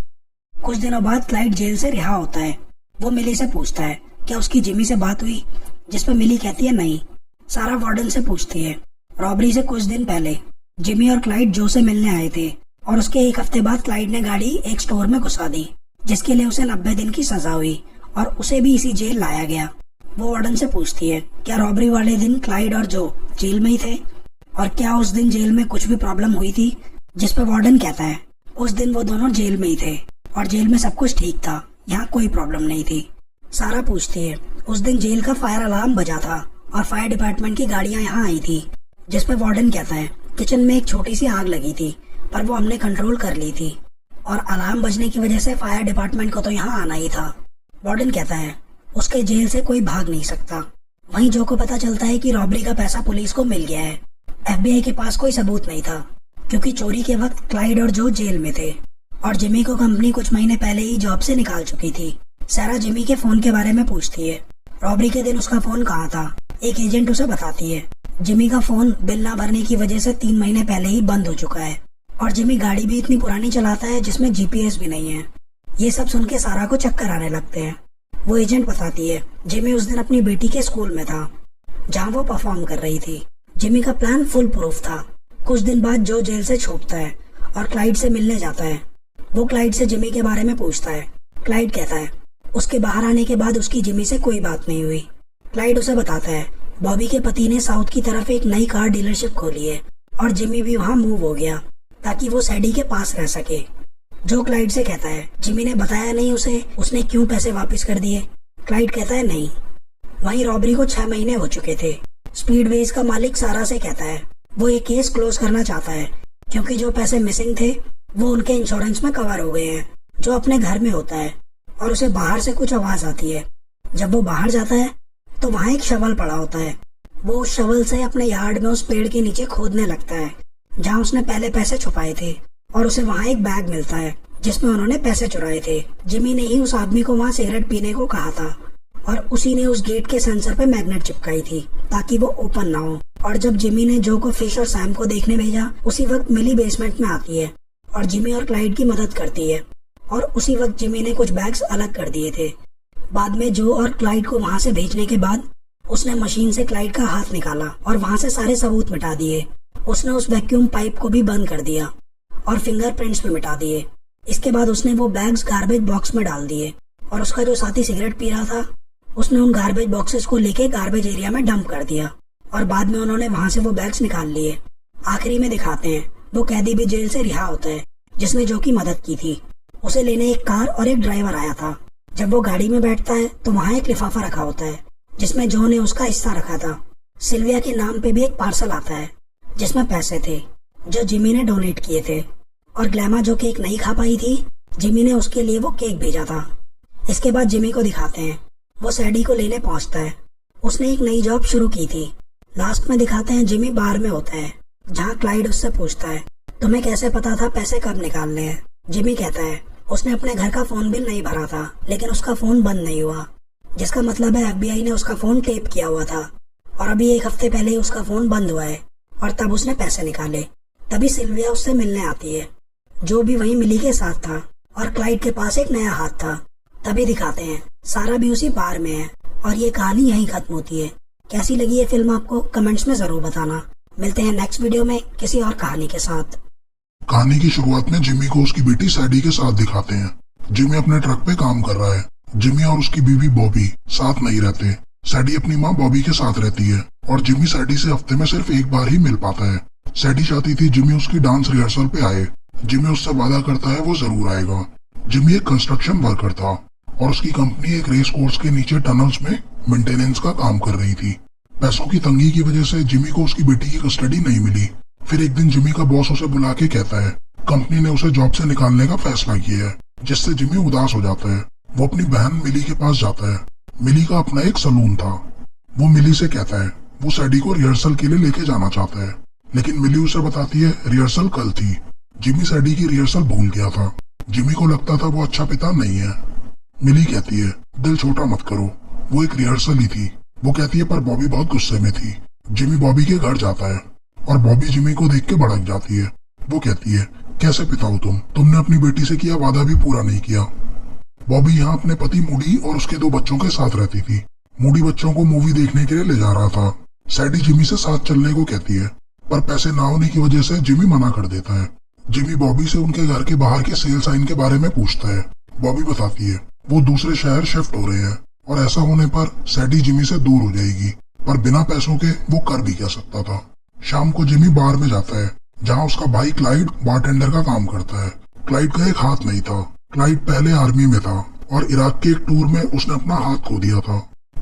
कुछ दिनों बाद क्लाइड जेल से रिहा होता है। वो मिली से पूछता है क्या उसकी जिमी से बात हुई, जिसपे मिली कहती है नहीं। सारा वार्डन से पूछती है रॉबरी से कुछ दिन पहले जिमी और क्लाइड जो से मिलने आए थे और उसके एक हफ्ते बाद क्लाइड ने गाड़ी एक स्टोर में घुसा दी, जिसके लिए उसे 90 दिन की सजा हुई और उसे भी इसी जेल लाया गया। वो वार्डन से पूछती है क्या रॉबरी वाले दिन क्लाइड और जो जेल में ही थे और क्या उस दिन जेल में कुछ भी प्रॉब्लम हुई थी, जिसपे वार्डन कहता है उस दिन वो दोनों जेल में ही थे और जेल में सब कुछ ठीक था, यहाँ कोई प्रॉब्लम नहीं थी। सारा पूछती है उस दिन जेल का फायर अलार्म बजा था और फायर डिपार्टमेंट की गाड़ियां यहाँ आई थी, जिसपे वार्डन कहता है किचन में एक छोटी सी आग लगी थी पर वो हमने कंट्रोल कर ली थी और अलार्म बजने की वजह से फायर डिपार्टमेंट को तो यहाँ आना ही था। वार्डन कहता है उसके जेल से कोई भाग नहीं सकता। वहीं जो को पता चलता है कि रॉबरी का पैसा पुलिस को मिल गया है। FBI के पास कोई सबूत नहीं था क्योंकि चोरी के वक्त क्लाइड और जो जेल में थे और जिमी को कंपनी कुछ महीने पहले ही जॉब से निकाल चुकी थी। सारा जिमी के फोन के बारे में पूछती है। रॉबरी के दिन उसका फोन कहाँ था, एक एजेंट उसे बताती है जिमी का फोन बिल ना भरने की वजह से 3 महीने पहले ही बंद हो चुका है और जिमी गाड़ी भी इतनी पुरानी चलाता है जिसमें GPS भी नहीं है। ये सब सुन के सारा को चक्कर आने लगते हैं। वो एजेंट बताती है जिमी उस दिन अपनी बेटी के स्कूल में था जहाँ वो परफॉर्म कर रही थी। जिमी का प्लान फुल प्रूफ था। कुछ दिन बाद जो जेल से छूटता है और क्लाइड से मिलने जाता है। वो क्लाइड से जिमी के बारे में पूछता है। क्लाइड कहता है उसके बाहर आने के बाद उसकी जिमी से कोई बात नहीं हुई। क्लाइड उसे बताता है बॉबी के पति ने साउथ की तरफ एक नई कार डीलरशिप खोली है और जिमी भी वहाँ मूव हो गया ताकि वो सैडी के पास रह सके। जो क्लाइड से कहता है जिमी ने बताया नहीं उसे उसने क्यों पैसे वापस कर दिए। क्लाइड कहता है नहीं। वहीं रॉबरी को 6 महीने हो चुके थे। स्पीडवेज का मालिक सारा से कहता है वो ये केस क्लोज करना चाहता है क्योंकि जो पैसे मिसिंग थे वो उनके इंश्योरेंस में कवर हो गए हैं। जो अपने घर में होता है और उसे बाहर से कुछ आवाज आती है। जब वो बाहर जाता है तो वहाँ एक शवल पड़ा होता है। वो उस शवल से अपने यार्ड में उस पेड़ के नीचे खोदने लगता है जहाँ उसने पहले पैसे छुपाए थे और उसे वहाँ एक बैग मिलता है जिसमें उन्होंने पैसे चुराए थे। जिमी ने ही उस आदमी को वहाँ सिगरेट पीने को कहा था और उसी ने उस गेट के सेंसर पे मैग्नेट चिपकाई थी ताकि वो ओपन ना हो। और जब जिमी ने जो को फिश और सैम को देखने भेजा उसी वक्त मिली बेसमेंट में आती है और जिमी और क्लाइड की मदद करती है और उसी वक्त जिमी ने कुछ बैग्स अलग कर दिए थे। बाद में जो और क्लाइड को वहाँ से भेजने के बाद उसने मशीन से क्लाइड का हाथ निकाला और वहाँ से सारे सबूत मिटा दिए। उसने उस वैक्यूम पाइप को भी बंद कर दिया और फिंगरप्रिंट्स भी मिटा दिए। इसके बाद उसने वो बैग्स गार्बेज बॉक्स में डाल दिए और उसका जो साथी सिगरेट पी रहा था उसने उन गार्बेज बॉक्सेस को लेके गार्बेज एरिया में डंप कर दिया और बाद में उन्होंने वहाँ से वो बैग्स निकाल लिए। आखिरी में दिखाते हैं वो कैदी भी जेल से रिहा होता है जिसने जो की मदद की थी। उसे लेने एक कार और एक ड्राइवर आया था। जब वो गाड़ी में बैठता है तो वहाँ एक लिफाफा रखा होता है जिसमें जो ने उसका हिस्सा रखा था। सिल्विया के नाम पे भी एक पार्सल आता है जिसमें पैसे थे जो जिमी ने डोनेट किए थे और ग्लैमा जो केक नहीं खा पाई थी जिमी ने उसके लिए वो केक भेजा था। इसके बाद जिमी को दिखाते हैं वो सैडी को लेने पहुंचता है। उसने एक नई जॉब शुरू की थी। लास्ट में दिखाते हैं जिमी बार में होता है जहाँ क्लाइड उससे पूछता है तुम्हें कैसे पता था पैसे कब निकालने हैं। जिमी कहता है उसने अपने घर का फोन बिल नहीं भरा था लेकिन उसका फोन बंद नहीं हुआ, जिसका मतलब है FBI ने उसका फोन टेप किया हुआ था और अभी 1 हफ्ते पहले ही उसका फोन बंद हुआ है और तब उसने पैसे निकाले। तभी सिल्विया उससे मिलने आती है जो भी वहीं मिली के साथ था और क्लाइड के पास एक नया हाथ था। तभी दिखाते हैं सारा भी उसी बार में है और ये कहानी यहीं खत्म होती है। कैसी लगी ये फिल्म आपको कमेंट्स में जरूर बताना। मिलते हैं नेक्स्ट वीडियो में किसी और कहानी के साथ। कहानी की शुरुआत में जिमी को उसकी बेटी सैडी के साथ दिखाते हैं। जिमी अपने ट्रक पे काम कर रहा है। जिमी और उसकी बीवी बॉबी साथ नहीं रहते। सैडी अपनी माँ बॉबी के साथ रहती है और जिमी सैडी से हफ्ते में सिर्फ एक बार ही मिल पाता है। सैडी चाहती थी जिमी उसकी डांस रिहर्सल पे आए। जिमी उससे वादा करता है वो जरूर आएगा। जिमी एक कंस्ट्रक्शन वर्कर था और उसकी कंपनी एक रेस कोर्स के नीचे टनल्स में मेंटेनेंस का काम कर रही थी। पैसों की तंगी की वजह से जिमी को उसकी बेटी की कस्टडी नहीं मिली। फिर एक दिन जिमी का बॉस उसे बुला के कहता है कंपनी ने उसे जॉब से निकालने का फैसला किया है, जिससे जिमी उदास हो जाता है। वो अपनी बहन मिली के पास जाता है। मिली का अपना एक सलून था। वो मिली से कहता है वो सैडी को रिहर्सल के लिए लेके जाना चाहता है, लेकिन मिली उसे बताती है रिहर्सल कल थी। जिमी सैडी की रिहर्सल भूल गया था। जिमी को लगता था वो अच्छा पिता नहीं है। मिली कहती है दिल छोटा मत करो, वो एक रिहर्सल ही थी। वो कहती है पर बॉबी बहुत गुस्से में थी। जिमी बॉबी के घर जाता है और बॉबी जिमी को देख के भड़क जाती है। वो कहती है कैसे पिता हो तुमने अपनी बेटी से किया वादा भी पूरा नहीं किया। बॉबी यहाँ अपने पति मूडी और उसके 2 बच्चों के साथ रहती थी। मूडी बच्चों को मूवी देखने के लिए ले जा रहा था। सैडी जिमी से साथ चलने को कहती है, पर पैसे ना होने की वजह से जिमी मना कर देता है। जिमी बॉबी से उनके घर के बाहर के सेल साइन के बारे में पूछता है। बॉबी बताती है वो दूसरे शहर शिफ्ट हो रहे हैं और ऐसा होने पर सैडी जिमी से दूर हो जाएगी, पर बिना पैसों के वो कर भी क्या सकता था। शाम को जिमी बार में जाता है जहाँ उसका भाई क्लाइड बारटेंडर का काम करता है। क्लाइड का एक हाथ नहीं था। क्लाइड पहले आर्मी में था और इराक के एक टूर में उसने अपना हाथ खो दिया था।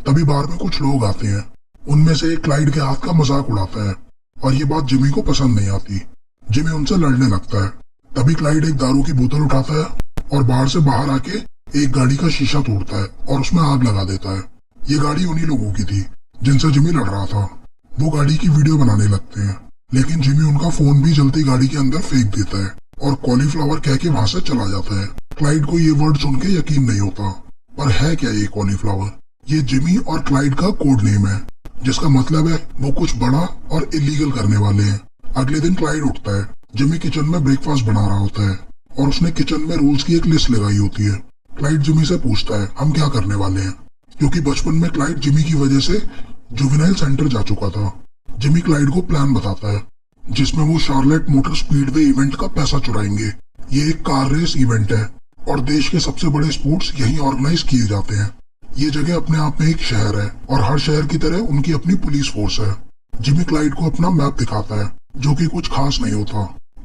तभी बार में कुछ लोग आते हैं। उनमें से एक क्लाइड के हाथ का मजाक उड़ाता है और ये बात जिमी को पसंद नहीं आती। जिमी उनसे लड़ने लगता है। तभी क्लाइड एक दारू की बोतल उठाता है और बाहर से बाहर आके एक गाड़ी का शीशा तोड़ता है और उसमें आग लगा देता है। ये गाड़ी उन्हीं लोगों की थी जिनसे जिमी लड़ रहा था। वो गाड़ी की वीडियो बनाने लगते हैं, लेकिन जिमी उनका फोन भी जलती गाड़ी के अंदर फेंक देता है और कॉलीफ्लावर कह के वहां से चला जाता है। क्लाइड को ये वर्ड सुन के यकीन नहीं होता, पर है क्या ये कॉलीफ्लावर? ये जिमी और क्लाइड का कोड नेम है, जिसका मतलब है वो कुछ बड़ा और इलीगल करने वाले हैं। अगले दिन क्लाइड उठता है। जिमी किचन में ब्रेकफास्ट बना रहा होता है और उसने किचन में रूल्स की एक लिस्ट लगाई होती है। क्लाइड जिमी से पूछता है हम क्या करने वाले हैं, क्योंकि बचपन में क्लाइड जिमी की वजह से जुवेनाइल सेंटर जा चुका था। जिमी क्लाइड को प्लान बताता है जिसमें वो शार्लेट मोटर स्पीडवे इवेंट का पैसा चुराएंगे। ये एक कार रेस इवेंट है और देश के सबसे बड़े स्पोर्ट्स यहीं ऑर्गेनाइज किए जाते हैं। ये जगह अपने आप में एक शहर है और हर शहर की तरह उनकी अपनी पुलिस फोर्स है। जिमी क्लाइड को अपना मैप दिखाता है जो कि कुछ खास नहीं होता,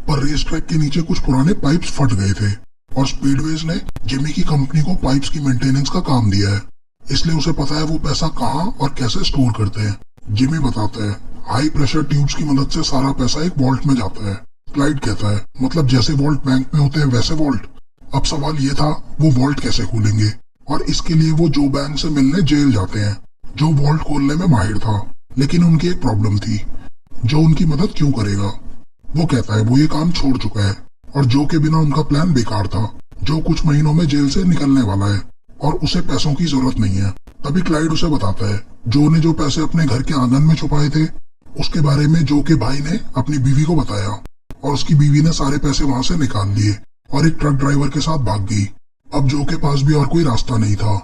पर रेस ट्रैक के नीचे कुछ पुराने पाइप्स फट गए थे और स्पीडवेज ने जिमी की कंपनी को पाइप्स की मेंटेनेंस का काम दिया है, इसलिए उसे पता है वो पैसा कहाँ और कैसे स्टोर करते हैं। जिमी बताता है हाई प्रेशर ट्यूब्स की मदद से सारा पैसा एक वॉल्ट में जाता है। क्लाइड कहता है मतलब जैसे वॉल्ट बैंक में होते हैं वैसे वॉल्ट। अब सवाल ये था वो वॉल्ट कैसे खोलेंगे, और इसके लिए वो जो बैंक से मिलने जेल जाते हैं जो वॉल्ट खोलने में माहिर था। लेकिन उनकी एक प्रॉब्लम थी, जो उनकी मदद क्यों करेगा? वो कहता है वो ये काम छोड़ चुका है और जो के बिना उनका प्लान बेकार था। जो कुछ महीनों में जेल से निकलने वाला है और उसे पैसों की जरूरत नहीं है। तभी क्लाइड उसे बताता है जो ने जो पैसे अपने घर के आंगन में छुपाए थे उसके बारे में जो के भाई ने अपनी बीवी को बताया और उसकी बीवी ने सारे पैसे वहां से निकाल लिए और एक ट्रक ड्राइवर के साथ भाग गई। अब जो के पास भी और कोई रास्ता नहीं था।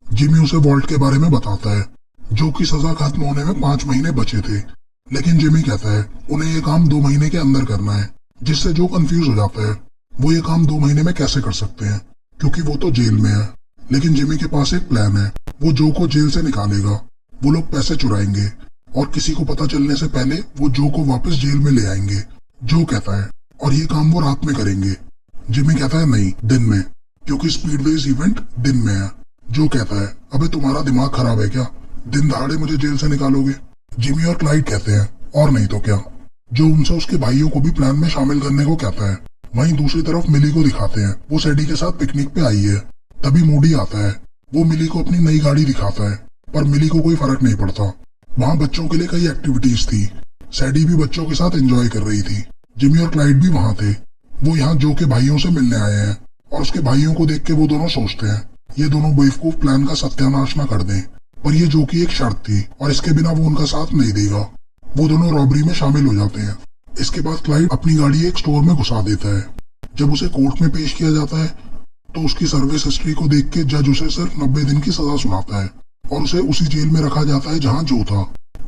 जिमी उसे वॉल्ट के बारे में बताता है जो की सजा खत्म होने में 5 महीने बचे थे, लेकिन जिमी कहता है उन्हें ये काम 2 महीने के अंदर करना है, जिससे जो कंफ्यूज हो जाता है वो ये काम 2 महीने में कैसे कर सकते हैं क्योंकि वो तो जेल में है। लेकिन जिमी के पास एक प्लान है, वो जो को जेल से निकालेगा। वो लोग पैसे चुराएंगे और किसी को पता चलने से पहले वो जो को वापस जेल में ले आएंगे। जो कहता है और ये काम वो रात में करेंगे। जिमी कहता है नहीं, दिन में, क्योंकि स्पीडवेज इवेंट दिन में है। जो कहता है अबे तुम्हारा दिमाग खराब है क्या, दिन दहाड़े मुझे जेल से निकालोगे? जिमी और क्लाइड कहते हैं और नहीं तो क्या। जो उनसे उसके भाइयों को भी प्लान में शामिल करने को कहता है। वहीं दूसरी तरफ मिली को दिखाते हैं वो सैडी के साथ पिकनिक पे आई है। तभी मूडी आता है। वो मिली को अपनी नई गाड़ी दिखाता है, पर मिली को कोई फर्क नहीं पड़ता। वहाँ बच्चों के लिए कई एक्टिविटीज थी। सैडी भी बच्चों के साथ एंजॉय कर रही थी। जिमी और क्लाइड भी वहाँ थे। वो यहाँ जो के भाइयों से मिलने आए हैं और उसके भाइयों को देख के वो दोनों सोचते हैं ये दोनों बेवकूफ प्लान का सत्यानाश न कर दें। पर ये जो की एक शर्त थी और इसके बिना वो उनका साथ नहीं देगा। वो दोनों रॉबरी में शामिल हो जाते हैं। इसके बाद क्लाइड अपनी गाड़ी एक स्टोर में घुसा देता है। जब उसे कोर्ट में पेश किया जाता है तो उसकी सर्विस हिस्ट्री को देख के जज उसे सिर्फ 90 दिन की सजा सुनाता है और उसे उसी जेल में रखा जाता है जहाँ जो था।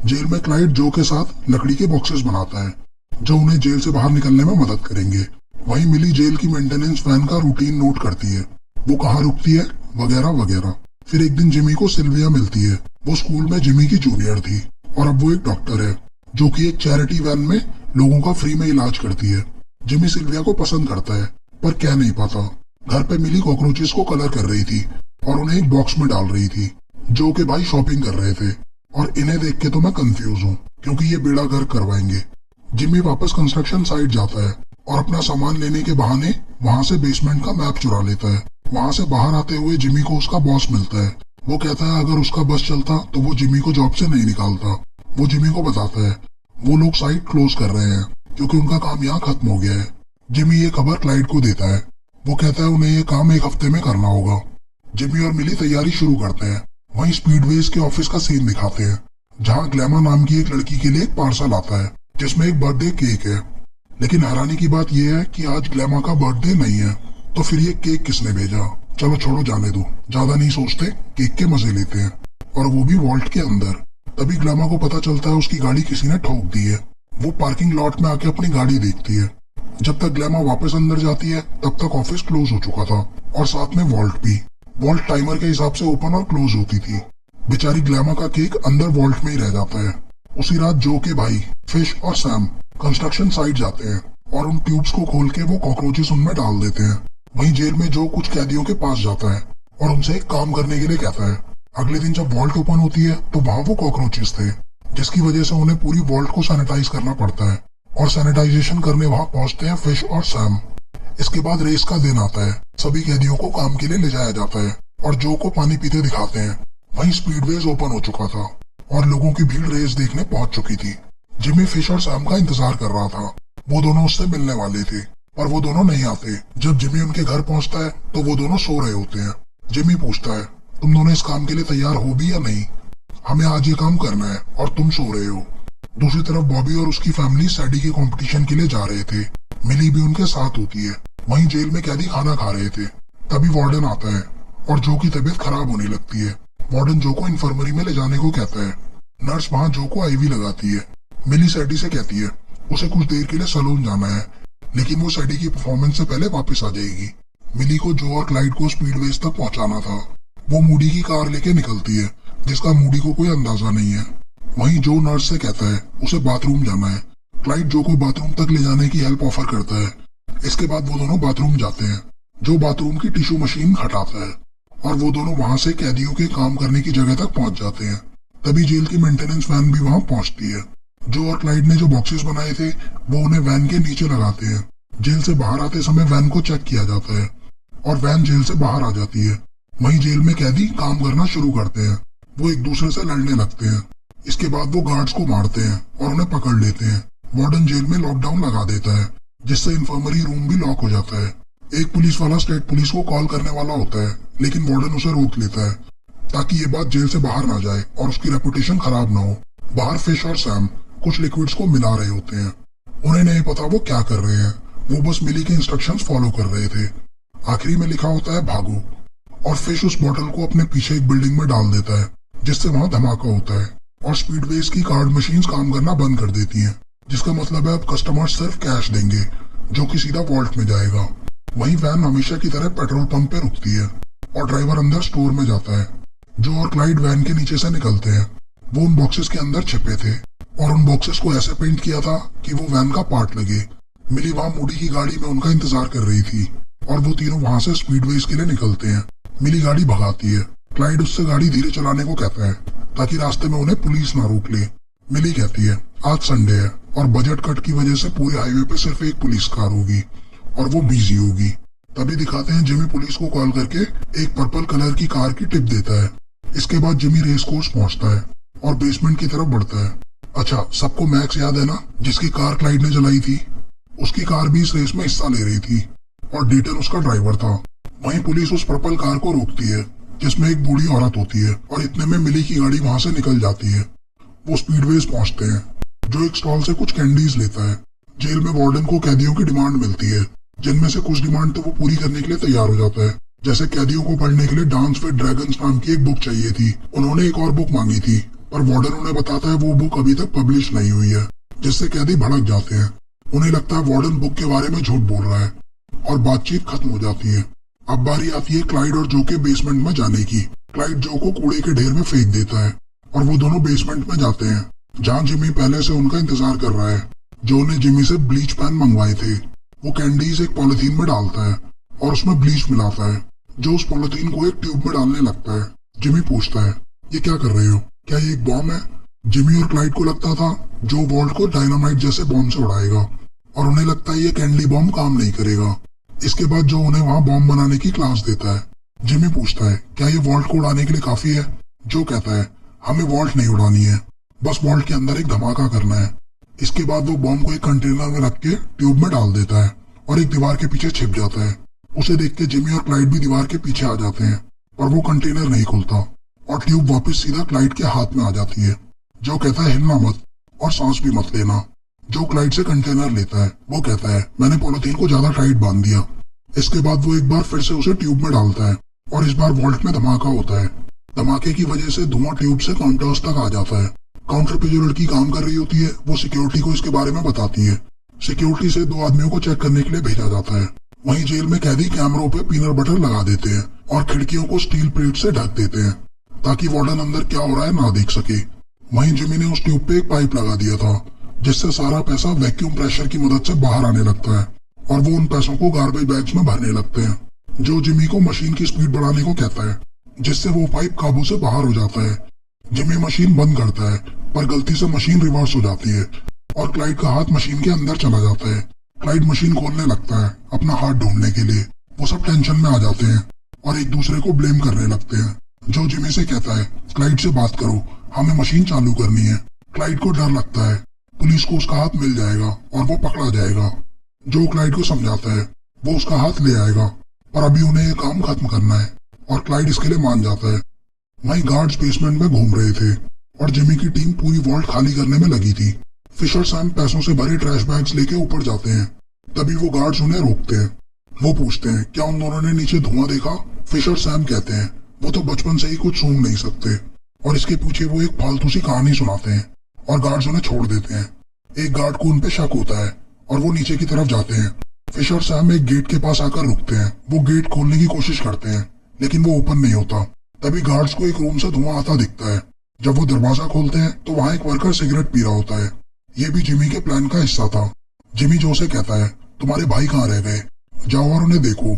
जेल में क्लाइड जो के साथ लकड़ी के बॉक्सेस बनाता है जो उन्हें जेल से बाहर निकलने में मदद करेंगे। वहीं मिली जेल की मेंटेनेंस वैन का रूटीन नोट करती है, वो कहाँ रुकती है वगैरह वगैरह। फिर एक दिन जिमी को सिल्विया मिलती है। वो स्कूल में जिमी की जूनियर थी और अब वो एक डॉक्टर है जो कि एक चैरिटी वैन में लोगों का फ्री में इलाज करती है। जिमी सिल्विया को पसंद करता है पर कह नहीं पाता। घर पे मिली कॉकरोचेस को कलर कर रही थी और उन्हें एक बॉक्स में डाल रही थी। जो के भाई शॉपिंग कर रहे थे और इन्हें देख के तो मैं कंफ्यूज हूँ क्योंकि ये बेड़ा गर्क करवाएंगे। जिमी वापस कंस्ट्रक्शन साइट जाता है और अपना सामान लेने के बहाने वहाँ से बेसमेंट का मैप चुरा लेता है। वहाँ से बाहर आते हुए जिमी को उसका बॉस मिलता है। वो कहता है अगर उसका बस चलता तो वो जिमी को जॉब से नहीं निकालता। वो जिमी को बताता है वो लोग साइट क्लोज कर रहे हैं क्योंकि उनका काम यहाँ खत्म हो गया है। जिमी ये खबर क्लाइड को देता है। वो कहता है उन्हें ये काम एक हफ्ते में करना होगा। जिमी और मिली तैयारी शुरू करते हैं। वहीं स्पीडवेज के ऑफिस का सीन दिखाते हैं जहाँ ग्लैमा नाम की एक लड़की के लिए एक पार्सल आता है जिसमें एक बर्थडे केक है। लेकिन हैरानी की बात यह है कि आज ग्लैमा का बर्थडे नहीं है, तो फिर ये केक किसने भेजा? चलो छोड़ो, जाने दो, ज्यादा नहीं सोचते, केक के मजे लेते हैं। और वो भी वॉल्ट के अंदर। तभी ग्लैमा को पता चलता है उसकी गाड़ी किसी ने ठोक दी है। वो पार्किंग लॉट में आके अपनी गाड़ी देखती है। जब तक ग्लैमा वापस अंदर जाती है तब तक ऑफिस क्लोज हो चुका था और साथ में वॉल्ट भी। वॉल्ट टाइमर के हिसाब से ओपन और क्लोज होती थी। बेचारी ग्लैमा का केक अंदर वॉल्ट में ही रह जाता है। उसी रात जो के भाई फिश और सैम कंस्ट्रक्शन साइट जाते हैं और उन ट्यूब्स को खोल के वो कॉकरोचेस उनमें डाल देते हैं। वहीं जेल में जो कुछ कैदियों के पास जाता है और उनसे एक काम करने के लिए कहता है। अगले दिन जब वॉल्ट ओपन होती है तो वहाँ वो कॉकरोचेस थे, जिसकी वजह से उन्हें पूरी वॉल्ट को सैनिटाइज करना पड़ता है। और सैनिटाइजेशन करने वहाँ पहुँचते हैं फिश और सैम। इसके बाद रेस का दिन आता है। सभी कैदियों को काम के लिए ले जाया जाता है और जो को पानी पीते दिखाते हैं। वहीं स्पीडवेज ओपन हो चुका था और लोगों की भीड़ रेस देखने पहुंच चुकी थी। जिमी फिश और सैम का इंतजार कर रहा था। वो दोनों उससे मिलने वाले थे पर वो दोनों नहीं आते। जब जिमी उनके घर पहुंचता है तो वो दोनों सो रहे होते हैं। जिमी पूछता है तुम दोनों इस काम के लिए तैयार हो भी या नहीं? हमें आज ये काम करना है और तुम सो रहे हो। दूसरी तरफ बॉबी और उसकी फैमिली सैडी के कंपटीशन के लिए जा रहे थे। मिली भी उनके साथ होती है। वहीं जेल में कैदी खाना खा रहे थे। तभी वार्डन आता है और जो की तबीयत खराब होने लगती है। वार्डन जो को इन्फर्मरी में ले जाने को कहता है। नर्स वहाँ जो को आईवी लगाती है। मिली सैडी से कहती है उसे कुछ देर के लिए सलून जाना है, लेकिन वो सैडी की परफॉर्मेंस से पहले वापस आ जाएगी। मिली को जो और क्लाइड को स्पीडवेज तक पहुंचाना था। वो मूडी की कार लेके निकलती है, जिसका मूडी को कोई अंदाजा नहीं है। वहीं जो नर्स से कहता है उसे बाथरूम जाना है। क्लाइड जो को बाथरूम तक ले जाने की हेल्प ऑफर करता है। इसके बाद वो दोनों बाथरूम जाते हैं। जो बाथरूम की टिश्यू मशीन हटाता है और वो दोनों वहां से कैदियों के काम करने की जगह तक पहुंच जाते हैं। तभी जेल की मेंटेनेंस वैन भी वहां पहुंचती है। जो और क्लाइड ने जो बॉक्सेस बनाए थे वो उन्हें वैन के नीचे लगाते हैं। जेल से बाहर आते समय वैन को चेक किया जाता है और वैन जेल से बाहर आ जाती है। वहीं जेल में कैदी काम करना शुरू करते हैं। वो एक दूसरे से लड़ने लगते हैं। इसके बाद वो गार्ड्स को मारते हैं और उन्हें पकड़ लेते हैं। वार्डन जेल में लॉकडाउन लगा देता है, जिससे इन्फर्मरी रूम भी लॉक हो जाता है। एक पुलिस वाला स्टेट पुलिस को कॉल करने वाला होता है, लेकिन वार्डन उसे रोक लेता है ताकि ये बात जेल से बाहर ना जाए और उसकी रेपुटेशन खराब ना हो। बाहर फिश और सैम कुछ लिक्विड्स को मिला रहे होते हैं। उन्हें नहीं पता वो क्या कर रहे हैं, वो बस मिली के इंस्ट्रक्शंस फॉलो कर रहे थे। आखिरी में लिखा होता है भागो, और फिश उस बॉटल को अपने पीछे एक बिल्डिंग में डाल देता है, जिससे वहां धमाका होता है और स्पीडवेज की कार्ड मशीन्स काम करना बंद कर देती हैं, जिसका मतलब है अब कस्टमर्स सिर्फ कैश देंगे, जो कि सीधा वॉल्ट में जाएगा। वहीं वैन हमेशा की तरह पेट्रोल पंप पे रुकती है और ड्राइवर अंदर स्टोर में जाता है। जो और क्लाइड वैन के नीचे से निकलते हैं। वो उन बॉक्सेस के अंदर छिपे थे और उन बॉक्सेस को ऐसे पेंट किया था कि वो वैन का पार्ट लगे। मिली वहां मूडी की गाड़ी में उनका इंतजार कर रही थी और वो तीनों वहां से स्पीडवेज के लिए निकलते हैं। मिली गाड़ी भगाती है। क्लाइड उससे गाड़ी धीरे चलाने को कहता है ताकि रास्ते में उन्हें पुलिस ना रोक ले। मिली कहती है आज संडे है और बजट कट की वजह से पूरे हाईवे पे सिर्फ एक पुलिस कार होगी और वो बिजी होगी। तभी दिखाते हैं जिमी पुलिस को कॉल करके एक पर्पल कलर की कार की टिप देता है। इसके बाद जिमी रेस कोर्स पहुंचता है और बेसमेंट की तरफ बढ़ता है। अच्छा, सबको मैक्स याद है ना, जिसकी कार क्लाइड ने जलाई थी? उसकी कार भी इस रेस में हिस्सा ले रही थी और डेटन उसका ड्राइवर था। वहीं पुलिस उस पर्पल कार को रोकती है जिसमें एक बूढ़ी औरत होती है और इतने में मिली की गाड़ी वहां से निकल जाती है। वो स्पीडवेज पहुंचते हैं। जो एक स्टॉल से कुछ कैंडीज लेता है। जेल में वार्डन को कैदियों की डिमांड मिलती है, जिनमें से कुछ डिमांड तो वो पूरी करने के लिए तैयार हो जाता है। जैसे कैदियों को पढ़ने के लिए डांस विद ड्रैगन्स नाम की एक बुक चाहिए थी। उन्होंने एक और बुक मांगी थी, पर वार्डन उन्हें बताता है वो बुक अभी तक पब्लिश नहीं हुई है, जिससे कैदी भड़क जाते हैं। उन्हें लगता है वार्डन बुक के बारे में झूठ बोल रहा है और बातचीत खत्म हो जाती है। अब बारी आती है क्लाइड और जो के बेसमेंट में जाने की। क्लाइड जो को कूड़े के ढेर में फेंक देता है और वो दोनों बेसमेंट में जाते हैं, जहाँ जिमी पहले से उनका इंतजार कर रहा है। जो ने जिमी से ब्लीच पैन मंगवाए थे। वो कैंडीज एक पॉलिथीन में डालता है और उसमें ब्लीच मिलाता है। जो उस पॉलिथीन को एक ट्यूब में डालने लगता है। जिमी पूछता है ये क्या कर रहे हो, क्या ये एक बॉम्ब है? जिमी और क्लाइड को लगता था जो वॉल्ट को डायनामाइट जैसे बॉम्ब से उड़ाएगा और उन्हें लगता है ये कैंडी बॉम्ब काम नहीं करेगा। इसके बाद जो उन्हें वहां बॉम्ब बनाने की क्लास देता है। जिमी पूछता है क्या ये वॉल्ट को उड़ाने के लिए काफी है? जो कहता है हमें वॉल्ट नहीं उड़ानी है, बस वॉल्ट के अंदर एक धमाका करना है। इसके बाद वो बॉम्ब को एक कंटेनर में रख के ट्यूब में डाल देता है और एक दीवार के पीछे छिप जाता है। उसे देख के जिमी और क्लाइड भी दीवार के पीछे आ जाते हैं, पर वो कंटेनर नहीं खुलता और ट्यूब वापस सीधा क्लाइड के हाथ में आ जाती है, जो कहता है हिलना मत और सांस भी मत लेना। जो क्लाइड से कंटेनर लेता है वो कहता है मैंने पॉलिथीन को ज्यादा टाइट बांध दिया। इसके बाद वो एक बार फिर से उसे ट्यूब में डालता है और इस बार वॉल्ट में धमाका होता है। धमाके की वजह से धुआं ट्यूब से काउंटर्स तक आ जाता है। काउंटर पे जो लड़की काम कर रही होती है वो सिक्योरिटी को इसके बारे में बताती है। सिक्योरिटी से 2 आदमियों को चेक करने के लिए भेजा जाता है। वहीं जेल में कैदी कैमरों पे पीनट बटर लगा देते हैं और खिड़कियों को स्टील प्लेट से ढक देते हैं ताकि वार्डन अंदर क्या हो रहा है ना देख सके। वहीं जिमी ने उस ट्यूब पे एक पाइप लगा दिया था जिससे सारा पैसा वैक्यूम प्रेशर की मदद से बाहर आने लगता है और वो उन पैसों को गार्बेज बैग्स में भरने लगते हैं, जो जिमी को मशीन की स्पीड बढ़ाने को कहता है, जिससे वो पाइप काबू से बाहर हो जाता है। जिमी मशीन बंद करता है पर गलती से मशीन रिवर्स हो जाती है और क्लाइड का हाथ मशीन के अंदर चला जाता है। क्लाइड मशीन खोलने लगता है अपना हाथ ढूंढने के लिए। वो सब टेंशन में आ जाते हैं और एक दूसरे को ब्लेम करने लगते हैं। जो जिमी से कहता है क्लाइड से बात करो, हमें मशीन चालू करनी है। क्लाइड को डर लगता है पुलिस को उसका हाथ मिल जाएगा और वो पकड़ा जाएगा। जो क्लाइड को समझाता है वो उसका हाथ ले आएगा, पर अभी उन्हें ये काम खत्म करना है और क्लाइड इसके लिए मान जाता है। वहीं गार्ड्स बेसमेंट में घूम रहे थे और जिमी की टीम पूरी वॉल्ट खाली करने में लगी थी। फिश और सैम पैसों से भरे ट्रैश बैग्स लेके ऊपर जाते हैं। तभी वो गार्ड्स उन्हें रोकते हैं। वो पूछते हैं क्या उन दोनों ने नीचे धुआं देखा। फिश और सैम कहते हैं वो तो बचपन से ही कुछ सूंघ नहीं सकते और इसके पीछे वो एक फालतू सी कहानी सुनाते हैं और गार्ड्स उन्हें छोड़ देते हैं। एक गार्ड को उन पे शक होता है और वो नीचे की तरफ जाते हैं। फिश और सैम एक गेट के पास आकर रुकते हैं। वो गेट खोलने की कोशिश करते हैं लेकिन वो ओपन नहीं होता। तभी गार्ड्स को एक रूम से धुआं आता दिखता है। जब वो दरवाजा खोलते हैं तो वहाँ एक वर्कर सिगरेट पी रहा होता है। ये भी जिमी के प्लान का हिस्सा था। जिमी जो से कहता है तुम्हारे भाई कहाँ रह गए, जाओ और उन्हें देखो।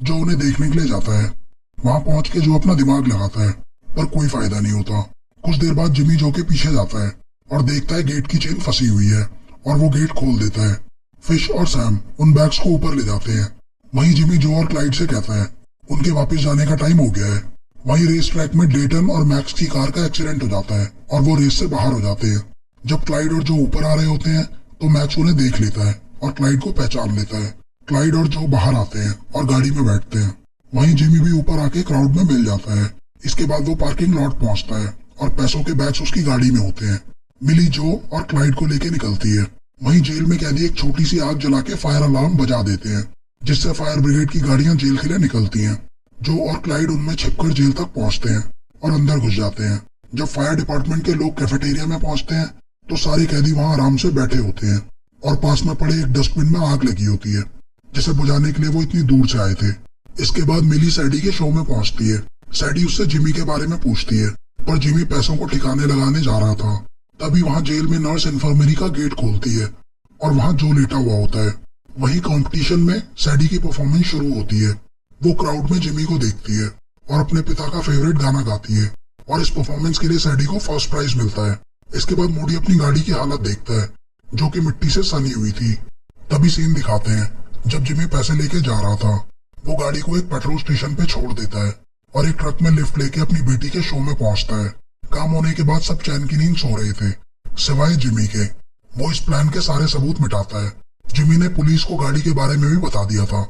जो उन्हें देखने के लिए जाता है। वहां पहुंच के जो अपना दिमाग लगाता है पर कोई फायदा नहीं होता। कुछ देर बाद जिमी जो के पीछे जाता है और देखता है गेट की चेन फंसी हुई है और वो गेट खोल देता है। फिश और सैम उन बैग्स को ऊपर ले जाते हैं। वहीं जिमी जो और क्लाइड से कहता है उनके वापस जाने का टाइम हो गया है। वहीं रेस ट्रैक में डेटन और मैक्स की कार का एक्सीडेंट हो जाता है और वो रेस से बाहर हो जाते हैं। जब क्लाइड और जो ऊपर आ रहे होते हैं तो मैक्स उन्हें देख लेता है और क्लाइड को पहचान लेता है। क्लाइड और जो बाहर आते हैं और गाड़ी में बैठते हैं। वहीं जिमी भी ऊपर आके क्राउड में मिल जाता है। इसके बाद वो पार्किंग लॉट पहुंचता है और पैसों के बैग्स उसकी गाड़ी में होते हैं। मिली जो और क्लाइड को लेके निकलती है। वहीं जेल में कैदी एक छोटी सी आग जला के फायर अलार्म बजा देते हैं जिससे फायर ब्रिगेड की गाड़ियां जेल के लिए निकलती हैं। जो और क्लाइड उनमें छिपकर जेल तक पहुंचते हैं और अंदर घुस जाते हैं। जब फायर डिपार्टमेंट के लोग कैफेटेरिया में पहुंचते हैं तो सारे कैदी वहां आराम से बैठे होते हैं और पास में पड़े एक डस्टबिन में आग लगी होती है जिसे बुझाने के लिए वो इतनी दूर से आए थे। इसके बाद मिली सैडी के शो में पहुंचती है। सैडी उससे जिमी के बारे में पूछती है पर जिमी पैसों को ठिकाने लगाने जा रहा था। तभी वहां जेल में नर्स इन्फर्मरी का गेट खोलती है और वहां जो लेटा हुआ होता है। वहीं कंपटीशन में सैडी की परफॉर्मेंस शुरू होती है। वो क्राउड में जिमी को देखती है और अपने पिता का फेवरेट गाना गाती है और इस परफॉर्मेंस के लिए सैडी को फर्स्ट प्राइज मिलता है। इसके बाद मोडी अपनी गाड़ी की हालत देखता है जो कि मिट्टी से सनी हुई थी। तभी सीन दिखाते हैं जब जिमी पैसे लेके जा रहा था। वो गाड़ी को एक पेट्रोल स्टेशन पे छोड़ देता है और एक ट्रक में लिफ्ट लेके अपनी बेटी के शो में पहुंचता है। काम होने के बाद सब चैन की नींद सो रहे थे सिवाय जिमी के। वो इस प्लान के सारे सबूत मिटाता है। जिमी ने पुलिस को गाड़ी के बारे में भी बता दिया था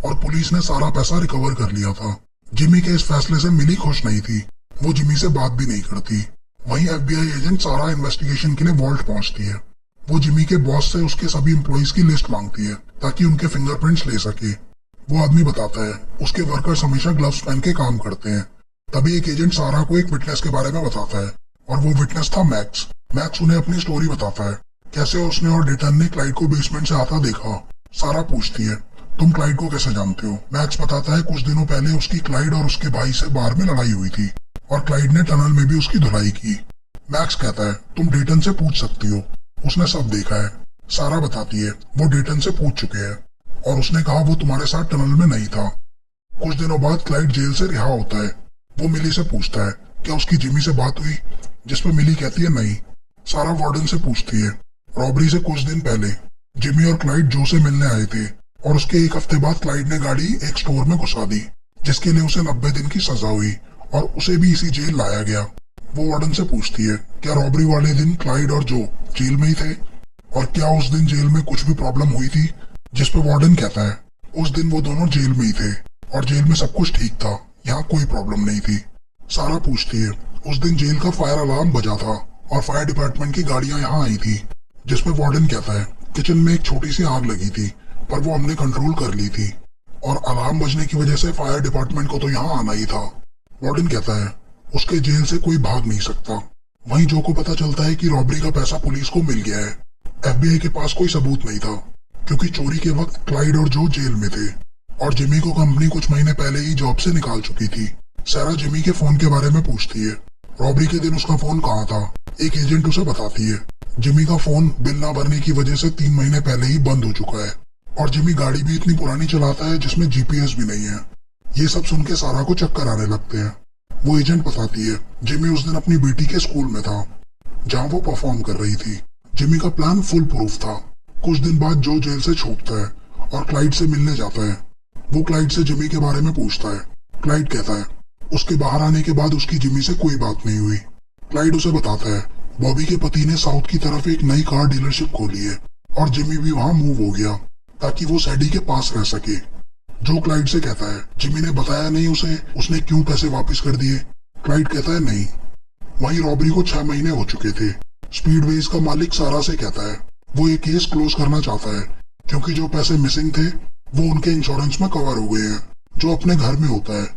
और पुलिस ने सारा पैसा रिकवर कर लिया था। जिमी के इस फैसले से मिली खुश नहीं थी। वो जिमी से बात भी नहीं करती। वहीं FBI एजेंट सारा इन्वेस्टिगेशन के लिए वॉल्ट पहुंचती है। वो जिमी के बॉस से उसके सभी एम्प्लॉइज की लिस्ट मांगती है ताकि उनके फिंगरप्रिंट्स ले सके। वो आदमी बताता है उसके वर्कर्स हमेशा ग्लव्स पहन के काम करते हैं। तभी एक एजेंट सारा को एक विटनेस के बारे में बताता है और वो विटनेस था मैक्स। मैक्स उन्हें अपनी स्टोरी बताता है कैसे उसने और डेटन ने क्लाइड को बेसमेंट से आता देखा। सारा पूछती है तुम क्लाइड को कैसे जानते हो। मैक्स बताता है कुछ दिनों पहले उसकी क्लाइड और उसके भाई से बार में लड़ाई हुई थी और क्लाइड ने टनल में भी उसकी धुलाई की। मैक्स कहता है तुम डेटन से पूछ सकती हो, उसने सब देखा है। सारा बताती है वो डेटन से पूछ चुके हैं और उसने कहा वो तुम्हारे साथ टनल में नहीं था। कुछ दिनों बाद क्लाइड जेल से रिहा होता है। वो मिली से पूछता है क्या उसकी जिमी से बात हुई, जिसपे मिली कहती है नहीं। सारा वार्डन से पूछती है रॉबरी से कुछ दिन पहले जिमी और क्लाइड जो से मिलने आए थे और उसके एक हफ्ते बाद क्लाइड ने गाड़ी एक स्टोर में घुसा दी जिसके लिए उसे 90 दिन की सजा हुई और उसे भी इसी जेल लाया गया। वो वार्डन से पूछती है क्या रॉबरी वाले दिन क्लाइड और जो जेल में ही थे और क्या उस दिन जेल में कुछ भी प्रॉब्लम हुई थी, जिस पे वार्डन कहता है उस दिन वो दोनों जेल में ही थे और जेल में सब कुछ ठीक था, यहाँ कोई प्रॉब्लम नहीं थी। सारा पूछती है उस दिन जेल का फायर अलार्म बजा था और फायर डिपार्टमेंट की गाड़ियां यहाँ आई थी, जिसपे वार्डन कहता है किचन में एक छोटी सी आग लगी थी पर वो हमने कंट्रोल कर ली थी और अलार्म बजने की वजह से फायर डिपार्टमेंट को तो यहाँ आना ही था। वार्डन कहता है उसके जेल से कोई भाग नहीं सकता। वहीं जो को पता चलता है कि रॉबरी का पैसा पुलिस को मिल गया है। एफबीआई के पास कोई सबूत नहीं था क्योंकि चोरी के वक्त क्लाइड और जो जेल में थे और जिमी को कंपनी कुछ महीने पहले ही जॉब से निकाल चुकी थी। सारा जिमी के फोन के बारे में पूछती है। रॉबरी के दिन उसका फोन कहाँ था, एक एजेंट उसे बताती है। जिमी का फोन बिल ना भरने की वजह से 3 महीने पहले ही बंद हो चुका है और जिमी गाड़ी भी इतनी पुरानी चलाता है जिसमें जीपीएस भी नहीं है। ये सब सुन के सारा को चक्कर आने लगते हैं। वो एजेंट बताती है जिमी उस दिन अपनी बेटी के स्कूल में था जहाँ वो परफॉर्म कर रही थी। जिमी का प्लान फुल प्रूफ था। कुछ दिन बाद जो जेल से छूटता है और क्लाइड से मिलने जाता है। वो क्लाइड से जिमी के बारे में पूछता है। क्लाइड कहता है उसके बाहर आने के बाद उसकी जिमी से कोई बात नहीं हुई। क्लाइड उसे बताता है बॉबी के पति ने साउथ की तरफ एक नई कार डीलरशिप खोली है और जिमी भी वहां मूव हो गया ताकि वो सैडी के पास रह सके। जो क्लाइड से कहता है जिमी ने बताया नहीं उसे उसने क्यों पैसे वापस कर दिए। क्लाइड कहता है नहीं। वहीं रॉबरी को 6 महीने हो चुके थे। स्पीडवेज का मालिक सारा से कहता है वो ये केस क्लोज करना चाहता है क्योंकि जो पैसे मिसिंग थे वो उनके इंश्योरेंस में कवर हो गए हैं। जो अपने घर में होता है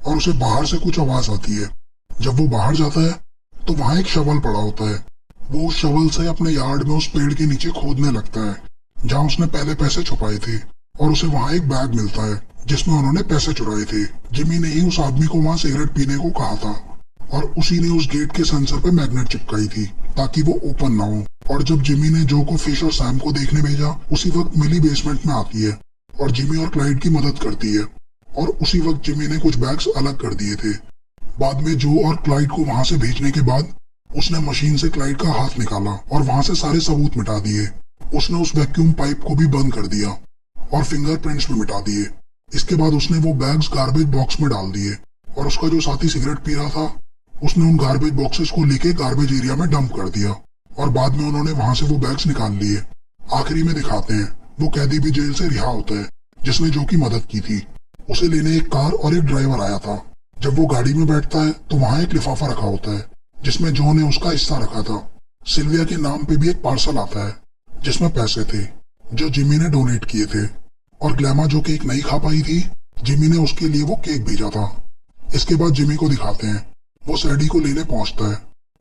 और उसे बाहर से कुछ आवाज आती है। जब वो बाहर जाता है तो वहां एक शवल पड़ा होता है। वो उस शवल से अपने यार्ड में उस पेड़ के नीचे खोदने लगता है जहाँ उसने पहले पैसे छुपाए थे और उसे वहां एक बैग मिलता है जिसमें उन्होंने पैसे चुराए थे। जिमी ने ही उस आदमी को वहां सिगरेट पीने को कहा था और उसी ने उस गेट के सेंसर पे मैग्नेट चिपकाई थी ताकि वो ओपन ना हो। और जब जिमी ने जो को फिश और सैम को देखने भेजा उसी वक्त मिली बेसमेंट में आती है और जिमी और क्लाइड की मदद करती है और उसी वक्त जिमी ने कुछ बैग्स अलग कर दिए थे। बाद में जो और क्लाइड को वहां से भेजने के बाद उसने मशीन से क्लाइड का हाथ निकाला और वहां से सारे सबूत मिटा दिए। उसने उस वैक्यूम पाइप को भी बंद कर दिया और फिंगरप्रिंट्स भी मिटा दिए। इसके बाद उसने वो बैग्स गार्बेज बॉक्स में डाल दिए और उसका जो साथी सिगरेट पी रहा था उसने उन गार्बेज बॉक्सेस को लेके गार्बेज एरिया में डंप कर दिया और बाद में उन्होंने वहां से वो बैग्स निकाल लिए। आखिरी में दिखाते हैं वो कैदी भी जेल से रिहा होता है जिसने जो की मदद की थी। उसे लेने एक कार और एक ड्राइवर आया था। जब वो गाड़ी में बैठता है तो वहां एक लिफाफा रखा होता है जिसमें जो ने उसका हिस्सा रखा था। सिल्विया के नाम पे भी एक पार्सल आता है जिसमें पैसे थे जो जिमी ने डोनेट किए थे और ग्लैमा जो केक नहीं खा पाई थी जिमी ने उसके लिए वो केक भेजा था। इसके बाद जिमी को दिखाते हैं वो सैडी को लेने पहुंचता है।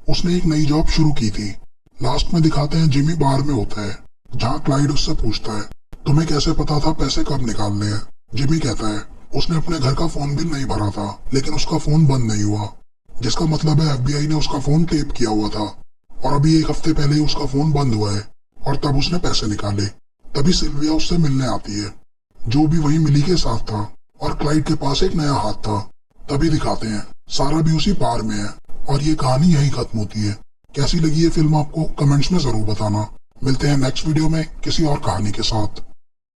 उसने एक नई जॉब शुरू की थी। लास्ट में दिखाते हैं जिमी बार में होता है जहाँ क्लाइड उससे पूछता है तुम्हें कैसे पता था पैसे कब निकालने हैं। जिमी कहता है उसने अपने घर का फोन बिल नहीं भरा था लेकिन उसका फोन बंद नहीं हुआ, जिसका मतलब है एफबीआई ने उसका फोन टेप किया हुआ था और अभी 1 हफ्ते पहले ही उसका फोन बंद हुआ है और तब उसने पैसे निकाले। तभी सिल्विया उससे मिलने आती है। जो भी वही मिली के साथ था और क्लाइड के पास एक नया हाथ था। तभी दिखाते हैं सारा भी उसी बार में है और ये कहानी यही खत्म होती है। कैसी लगी ये फिल्म आपको कमेंट्स में जरूर बताना। मिलते हैं नेक्स्ट वीडियो में किसी और कहानी के साथ।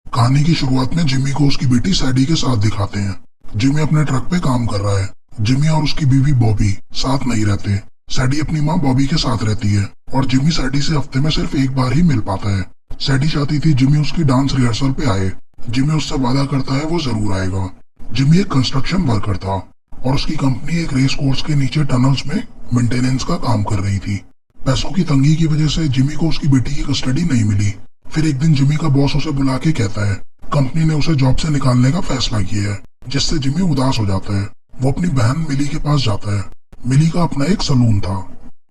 कहानी की शुरुआत में जिमी को उसकी बेटी सैडी के साथ दिखाते हैं। जिमी अपने ट्रक पे काम कर रहा है। जिमी और उसकी बीवी बॉबी साथ नहीं रहते। सैडी अपनी माँ बॉबी के साथ रहती है और जिमी सैडी से हफ्ते में सिर्फ एक बार ही मिल पाता है। सैडी चाहती थी जिमी उसकी डांस रिहर्सल पे आए। जिमी उससे वादा करता है वो जरूर आएगा। जिमी एक कंस्ट्रक्शन वर्कर था और उसकी कंपनी एक रेस कोर्स के नीचे टनल्स में मेंटेनेंस का काम कर रही थी। पैसों की तंगी की वजह से जिमी को उसकी बेटी की कस्टडी नहीं मिली। फिर एक दिन जिमी का बॉस उसे बुला के कहता है कंपनी ने उसे जॉब से निकालने का फैसला किया है, जिससे जिमी उदास हो जाता है। वो अपनी बहन मिली के पास जाता है। मिली का अपना एक सलून था।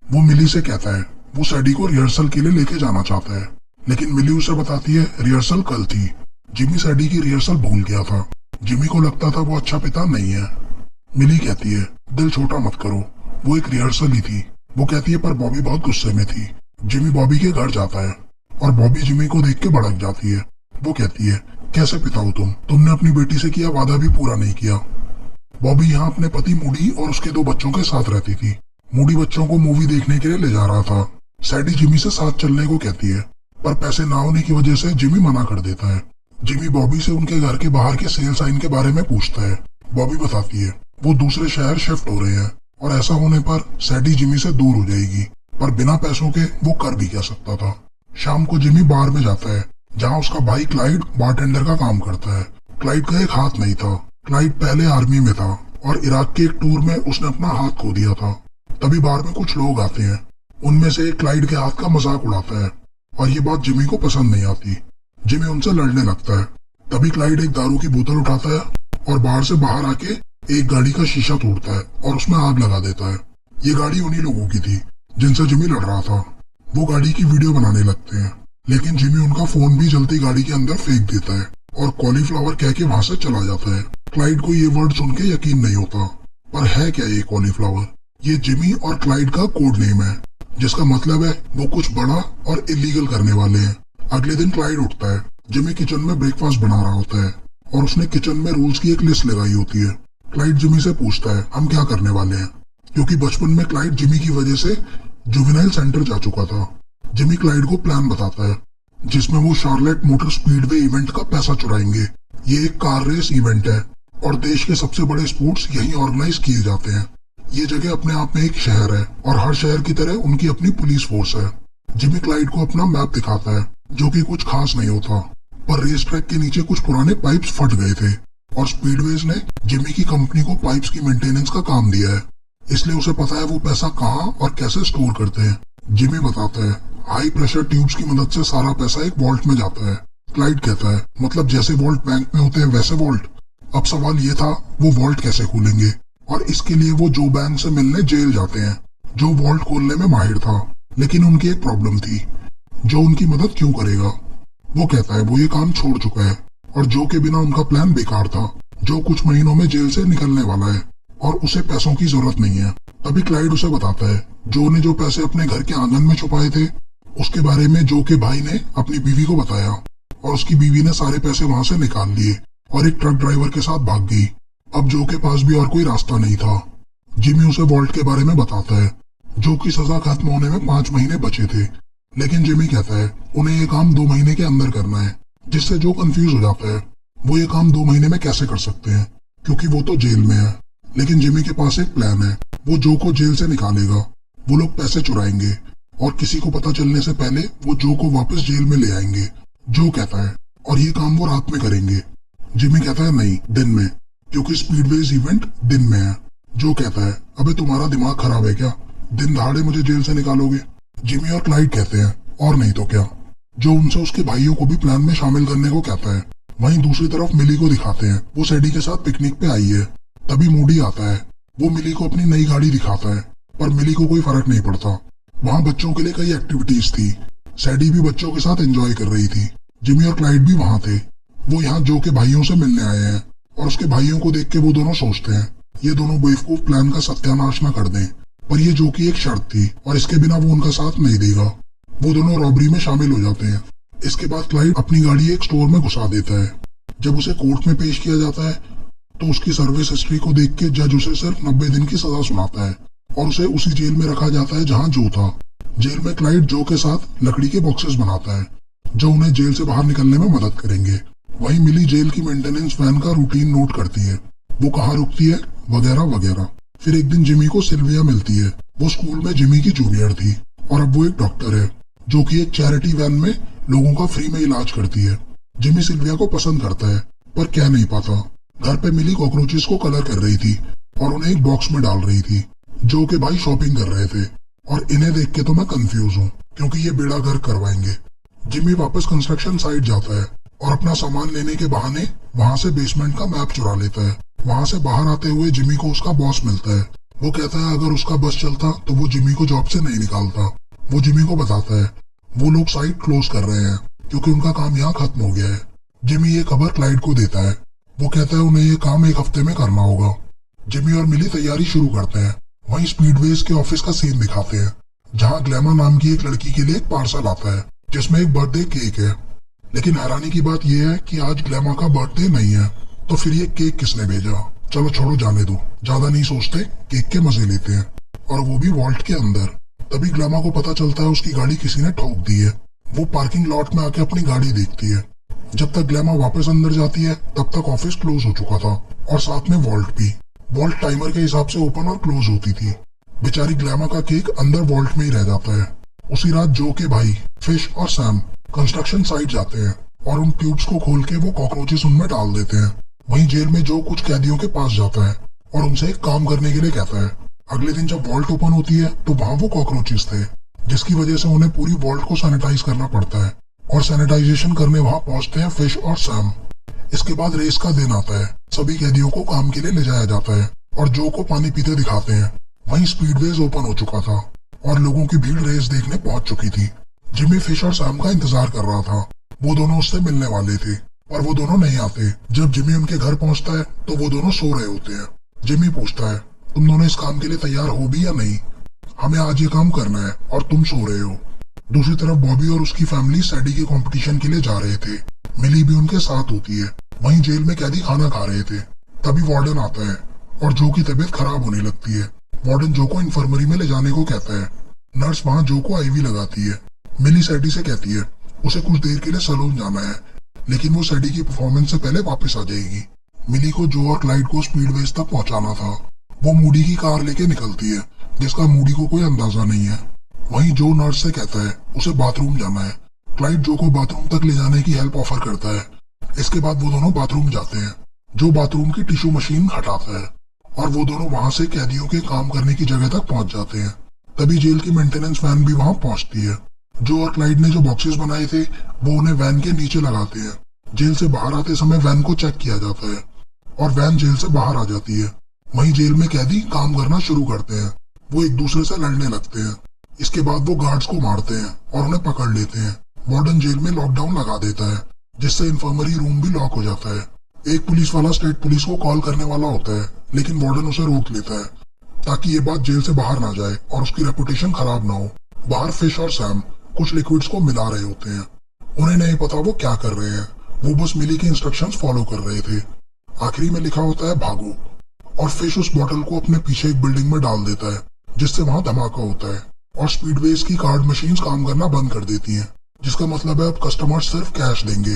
वो मिली से कहता है वो सैडी को रिहर्सल के लिए लेके जाना चाहता है, लेकिन मिली उसे बताती है रिहर्सल कल थी। जिमी सैडी की रिहर्सल भूल गया था। जिमी को लगता था वो अच्छा पिता नहीं है। मिली कहती है दिल छोटा मत करो, वो एक रिहर्सल ही थी। वो कहती है पर बॉबी बहुत गुस्से में थी। जिमी बॉबी के घर जाता है और बॉबी जिमी को देख के भड़क जाती है। वो कहती है कैसे पिता हो तुमने अपनी बेटी से किया वादा भी पूरा नहीं किया। बॉबी यहाँ अपने पति मूडी और उसके 2 बच्चों के साथ रहती थी। मूडी बच्चों को मूवी देखने के लिए ले जा रहा था। सैडी जिमी से साथ चलने को कहती है पर पैसे ना होने की वजह से जिमी मना कर देता है। जिमी बॉबी से उनके घर के बाहर के सेल साइन के बारे में पूछता है। बॉबी बताती है वो दूसरे शहर शिफ्ट हो रहे हैं और ऐसा होने पर सैडी जिमी से दूर हो जाएगी, पर बिना पैसों के वो कर भी क्या सकता था। शाम को जिमी बार में जाता है जहाँ उसका भाई क्लाइड बारटेंडर का काम करता है। क्लाइड का एक हाथ नहीं था। क्लाइड पहले आर्मी में था और इराक के एक टूर में उसने अपना हाथ खो दिया था। तभी बार में कुछ लोग आते हैं, उनमें से एक क्लाइड के हाथ का मजाक उड़ाता है और ये बात जिमी को पसंद नहीं आती। जिमी उनसे लड़ने लगता है। तभी क्लाइड एक दारू की बोतल उठाता है और बाहर से बाहर आके एक गाड़ी का शीशा तोड़ता है और उसमें आग लगा देता है। ये गाड़ी उन्हीं लोगों की थी जिनसे जिमी लड़ रहा था। वो गाड़ी की वीडियो बनाने लगते हैं, लेकिन जिमी उनका फोन भी जलती गाड़ी के अंदर फेंक देता है और कॉलीफ्लावर कह के वहां से चला जाता है। क्लाइड को ये वर्ड सुन के यकीन नहीं होता, पर है क्या ये कॉलीफ्लावर? ये जिमी और क्लाइड का कोड नेम है, जिसका मतलब है वो कुछ बड़ा और इलीगल करने वाले हैं। अगले दिन क्लाइड उठता है। जिमी किचन में ब्रेकफास्ट बना रहा होता है और उसने किचन में रूल्स की एक लिस्ट लगाई होती है। क्लाइड जिमी से पूछता है हम क्या करने वाले हैं, क्योंकि बचपन में क्लाइड जिमी की वजह से जुवेनाइल सेंटर जा चुका था। जिमी क्लाइड को प्लान बताता है जिसमें वो शार्लेट मोटर स्पीडवे इवेंट का पैसा चुराएंगे। ये एक कार रेस इवेंट है और देश के सबसे बड़े स्पोर्ट्स यहीं ऑर्गेनाइज किए जाते हैं। ये जगह अपने आप में एक शहर है और हर शहर की तरह उनकी अपनी पुलिस फोर्स है। जिमी क्लाइड को अपना मैप दिखाता है जो कि कुछ खास नहीं होता, पर रेस ट्रैक के नीचे कुछ पुराने पाइप्स फट गए थे और स्पीडवेज ने जिमी की कंपनी को पाइप्स की मेंटेनेंस का काम दिया है, इसलिए उसे पता है वो पैसा कहाँ और कैसे स्टोर करते हैं। जिमी बताता है हाई प्रेशर ट्यूब्स की मदद से सारा पैसा एक वॉल्ट में जाता है। क्लाइड कहता है मतलब जैसे वॉल्ट बैंक में होते हैं वैसे वॉल्ट। अब सवाल ये था वो वॉल्ट कैसे खोलेंगे, और इसके लिए वो जो बैंक से मिलने जेल जाते हैं जो वॉल्ट खोलने में माहिर था। लेकिन उनकी एक प्रॉब्लम थी, जो उनकी मदद क्यों करेगा? वो कहता है वो ये काम छोड़ चुका है और जो के बिना उनका प्लान बेकार था। जो कुछ महीनों में जेल से निकलने वाला है और उसे पैसों की जरूरत नहीं है। तभी क्लाइड उसे बताता है जो ने जो पैसे अपने घर के आंगन में छुपाए थे उसके बारे में जो के भाई ने अपनी बीवी को बताया और उसकी बीवी ने सारे पैसे वहां से निकाल लिए और एक ट्रक ड्राइवर के साथ भाग गई। अब जो के पास भी और कोई रास्ता नहीं था। जिमी उसे वॉल्ट के बारे में बताता है जो की सजा खत्म होने में 5 महीने बचे थे, लेकिन जिमी कहता है उन्हें ये काम 2 महीने के अंदर करना है, जिससे जो कंफ्यूज हो जाता है वो ये काम 2 महीने में कैसे कर सकते हैं क्योंकि वो तो जेल में है। लेकिन जिमी के पास एक प्लान है, वो जो को जेल से निकालेगा। वो लोग पैसे चुराएंगे और किसी को पता चलने से पहले वो जो को वापस जेल में ले आएंगे। जो कहता है और ये काम वो रात में करेंगे। जिमी कहता है नहीं, दिन में, क्योंकि स्पीडवेज इवेंट दिन में है। जो कहता है अबे तुम्हारा दिमाग खराब है क्या, दिन दहाड़े मुझे जेल से निकालोगे? जिमी और क्लाइड कहते हैं और नहीं तो क्या। जो उनसे उसके भाइयों को भी प्लान में शामिल करने को कहता है। वहीं दूसरी तरफ मिली को दिखाते हैं, वो सैडी के साथ पिकनिक पे आई है। तभी मूडी आता है। वो मिली को अपनी नई गाड़ी दिखाता है, पर मिली को कोई फर्क नहीं पड़ता। वहाँ बच्चों के लिए कई एक्टिविटीज थी। सैडी भी बच्चों के साथ एंजॉय कर रही थी। जिमी और क्लाइड भी वहाँ थे। वो यहाँ जो के भाइयों से मिलने आए हैं और उसके भाइयों को देख के वो दोनों सोचते हैं ये दोनों बेवकूफ प्लान का सत्यानाश न कर दें, पर ये जो की एक शर्त थी और इसके बिना वो उनका साथ नहीं देगा। वो दोनों रॉबरी में शामिल हो जाते हैं। इसके बाद क्लाइड अपनी गाड़ी एक स्टोर में घुसा देता है। जब उसे कोर्ट में पेश किया जाता है तो उसकी सर्विस हिस्ट्री को देख के जज उसे सिर्फ 90 दिन की सजा सुनाता है और उसे उसी जेल में रखा जाता है जहाँ जो था। जेल में क्लाइड जो के साथ लकड़ी के बॉक्सेस बनाता है जो उन्हें जेल से बाहर निकलने में मदद करेंगे। वहीं मिली जेल की मेंटेनेंस वैन का रूटीन नोट करती है, वो कहाँ रुकती है वगैरह वगैरह। फिर एक दिन जिमी को सिल्विया मिलती है। वो स्कूल में जिमी की जूनियर थी और अब वो एक डॉक्टर है जो कि एक चैरिटी वैन में लोगों का फ्री में इलाज करती है। जिमी सिल्विया को पसंद करता है पर कह नहीं पाता। घर पे मिली कॉकरोचेस को कलर कर रही थी और उन्हें एक बॉक्स में डाल रही थी। जो के भाई शॉपिंग कर रहे थे और इन्हें देख के तो मैं कंफ्यूज हूँ क्योंकि ये बेड़ा घर करवाएंगे। जिमी वापस कंस्ट्रक्शन साइट जाता है और अपना सामान लेने के बहाने वहाँ से बेसमेंट का मैप चुरा लेता है। वहाँ से बाहर आते हुए जिमी को उसका बॉस मिलता है। वो कहता है अगर उसका बस चलता तो वो जिमी को जॉब से नहीं निकालता। वो जिमी को बताता है वो लोग साइट क्लोज कर रहे हैं क्योंकि उनका काम यहाँ खत्म हो गया है। जिमी ये खबर क्लाइड को देता है। वो कहता है उन्हें ये काम 1 हफ्ते में करना होगा। जिमी और मिली तैयारी शुरू करते हैं। वहीं स्पीडवेज के ऑफिस का सीन दिखाते हैं जहाँ ग्लैमा नाम की एक लड़की के लिए एक पार्सल आता है जिसमें एक बर्थडे केक है। लेकिन हैरानी की बात यह है कि आज ग्लैमा का बर्थडे नहीं है, तो फिर ये केक किसने भेजा? चलो छोड़ो, जाने दो, ज्यादा नहीं सोचते, केक के मजे लेते हैं, और वो भी वॉल्ट के अंदर। तभी ग्लैमा को पता चलता है उसकी गाड़ी किसी ने ठोक दी है। वो पार्किंग लॉट में आके अपनी गाड़ी देखती है। जब तक ग्लैमा वापस अंदर जाती है तब तक ऑफिस क्लोज हो चुका था और साथ में वॉल्ट भी। वॉल्ट टाइमर के हिसाब से ओपन और क्लोज होती थी। बेचारी ग्लैमा का केक अंदर वॉल्ट में ही रह जाता है। उसी रात जो के भाई फिश और सैम कंस्ट्रक्शन साइट जाते हैं और उन ट्यूब्स को खोल के वो कॉकरोचेस उनमें डाल देते हैं। वहीं जेल में जो कुछ कैदियों के पास जाता है और उनसे एक काम करने के लिए कहता है। अगले दिन जब वॉल्ट ओपन होती है तो वहां वो कॉकरोचेस थे, जिसकी वजह से उन्हें पूरी वॉल्ट को सैनिटाइज करना पड़ता है और सैनिटाइजेशन करने वहां पहुंचते हैं फिश और सैम। इसके बाद रेस का दिन आता है। सभी कैदियों को काम के लिए ले जाया जाता है और जो को पानी पीते दिखाते हैं। वहीं स्पीडवेज ओपन हो चुका था और लोगों की भीड़ रेस देखने पहुंच चुकी थी। जिमी फिश और सैम का इंतजार कर रहा था। वो दोनों उससे मिलने वाले थे और वो दोनों नहीं आते। जब जिमी उनके घर पहुंचता है तो वो दोनों सो रहे होते हैं। जिमी पूछता है, तुम दोनों इस काम के लिए तैयार हो भी या नहीं? हमें आज ये काम करना है और तुम सो रहे हो। दूसरी तरफ बॉबी और उसकी फैमिली सैडी के कंपटीशन के लिए जा रहे थे। मिली भी उनके साथ होती है। वहीं जेल में कैदी खाना खा रहे थे। तभी वार्डन आता है और जो की तबीयत खराब होने लगती है। वार्डन जो को इन्फर्मरी में ले जाने को कहता है। नर्स वहां जो को आईवी लगाती है। मिली सैडी से कहती है उसे कुछ देर के लिए सैलून जाना है, लेकिन वो सैडी की परफॉर्मेंस से पहले वापस आ जाएगी। मिली को जो और क्लाइड को स्पीडवेज तक पहुंचाना था। वो मूडी की कार लेके निकलती है, जिसका मूडी को कोई अंदाजा नहीं है। वहीं जो नर्स से कहता है उसे बाथरूम जाना है। क्लाइड जो को बाथरूम तक ले जाने की हेल्प ऑफर करता है। इसके बाद वो दोनों बाथरूम जाते हैं। जो बाथरूम की टिश्यू मशीन हटाता है और वो दोनों वहां से कैदियों के काम करने की जगह तक पहुंच जाते हैं। तभी जेल की मेंटेनेंस वैन भी वहां पहुंचती है। जो और क्लाइड ने जो बॉक्सेस बनाए थे वो उन्हें वैन के नीचे लगाते हैं। जेल से बाहर आते समय वैन को चेक किया जाता है और वैन जेल से बाहर आ जाती है। वहीं जेल में कैदी काम करना शुरू करते हैं। वो एक दूसरे से लड़ने लगते हैं। इसके बाद वो गार्ड्स को मारते हैं और उन्हें पकड़ लेते हैं। वार्डन जेल में लॉकडाउन लगा देता है, जिससे इन्फर्मरी रूम भी लॉक हो जाता है। एक पुलिस वाला स्टेट पुलिस को कॉल करने वाला होता है, लेकिन वार्डन उसे रोक लेता है ताकि ये बात जेल से बाहर ना जाए और उसकी रेपुटेशन खराब ना हो। बाहर फिश और सैम कुछ लिक्विड्स को मिला रहे होते हैं। उन्हें नहीं पता वो क्या कर रहे हैं। वो बस मिली के इंस्ट्रक्शंस फॉलो कर रहे थे। आखिरी में लिखा होता है भागो, और फिश उस बॉटल को अपने पीछे एक बिल्डिंग में डाल देता है, जिससे वहां धमाका होता है और स्पीडवेज की कार्ड मशीन्स काम करना बंद कर देती हैं, जिसका मतलब है अब कस्टमर सिर्फ कैश देंगे,